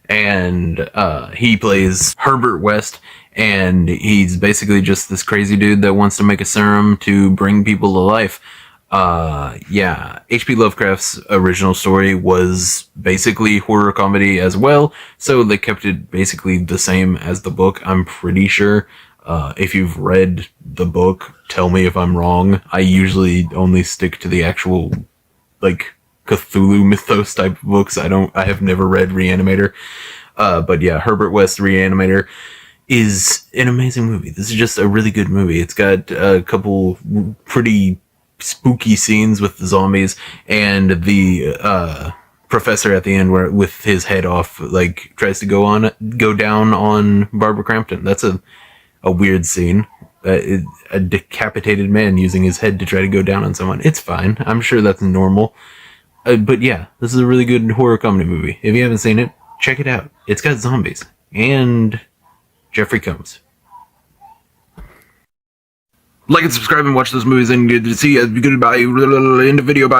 And he plays Herbert West, and he's basically just this crazy dude that wants to make a serum to bring people to life. Yeah, H.P. Lovecraft's original story was basically horror comedy as well, so they kept it basically the same as the book, I'm pretty sure. If you've read the book, tell me if I'm wrong. I usually only stick to the actual, like, Cthulhu mythos type books. I have never read Reanimator. But yeah, Herbert West Reanimator is an amazing movie. This is just a really good movie. It's got a couple pretty spooky scenes with the zombies, and the professor at the end, where with his head off, like, tries to go down on Barbara Crampton. That's a weird scene. A decapitated man using his head to try to go down on someone. It's fine. I'm sure that's normal. But yeah, this is a really good horror comedy movie. If you haven't seen it, check it out. It's got zombies and Jeffrey Combs. Like and subscribe and watch those movies, and see you. Goodbye. End the video. Bye.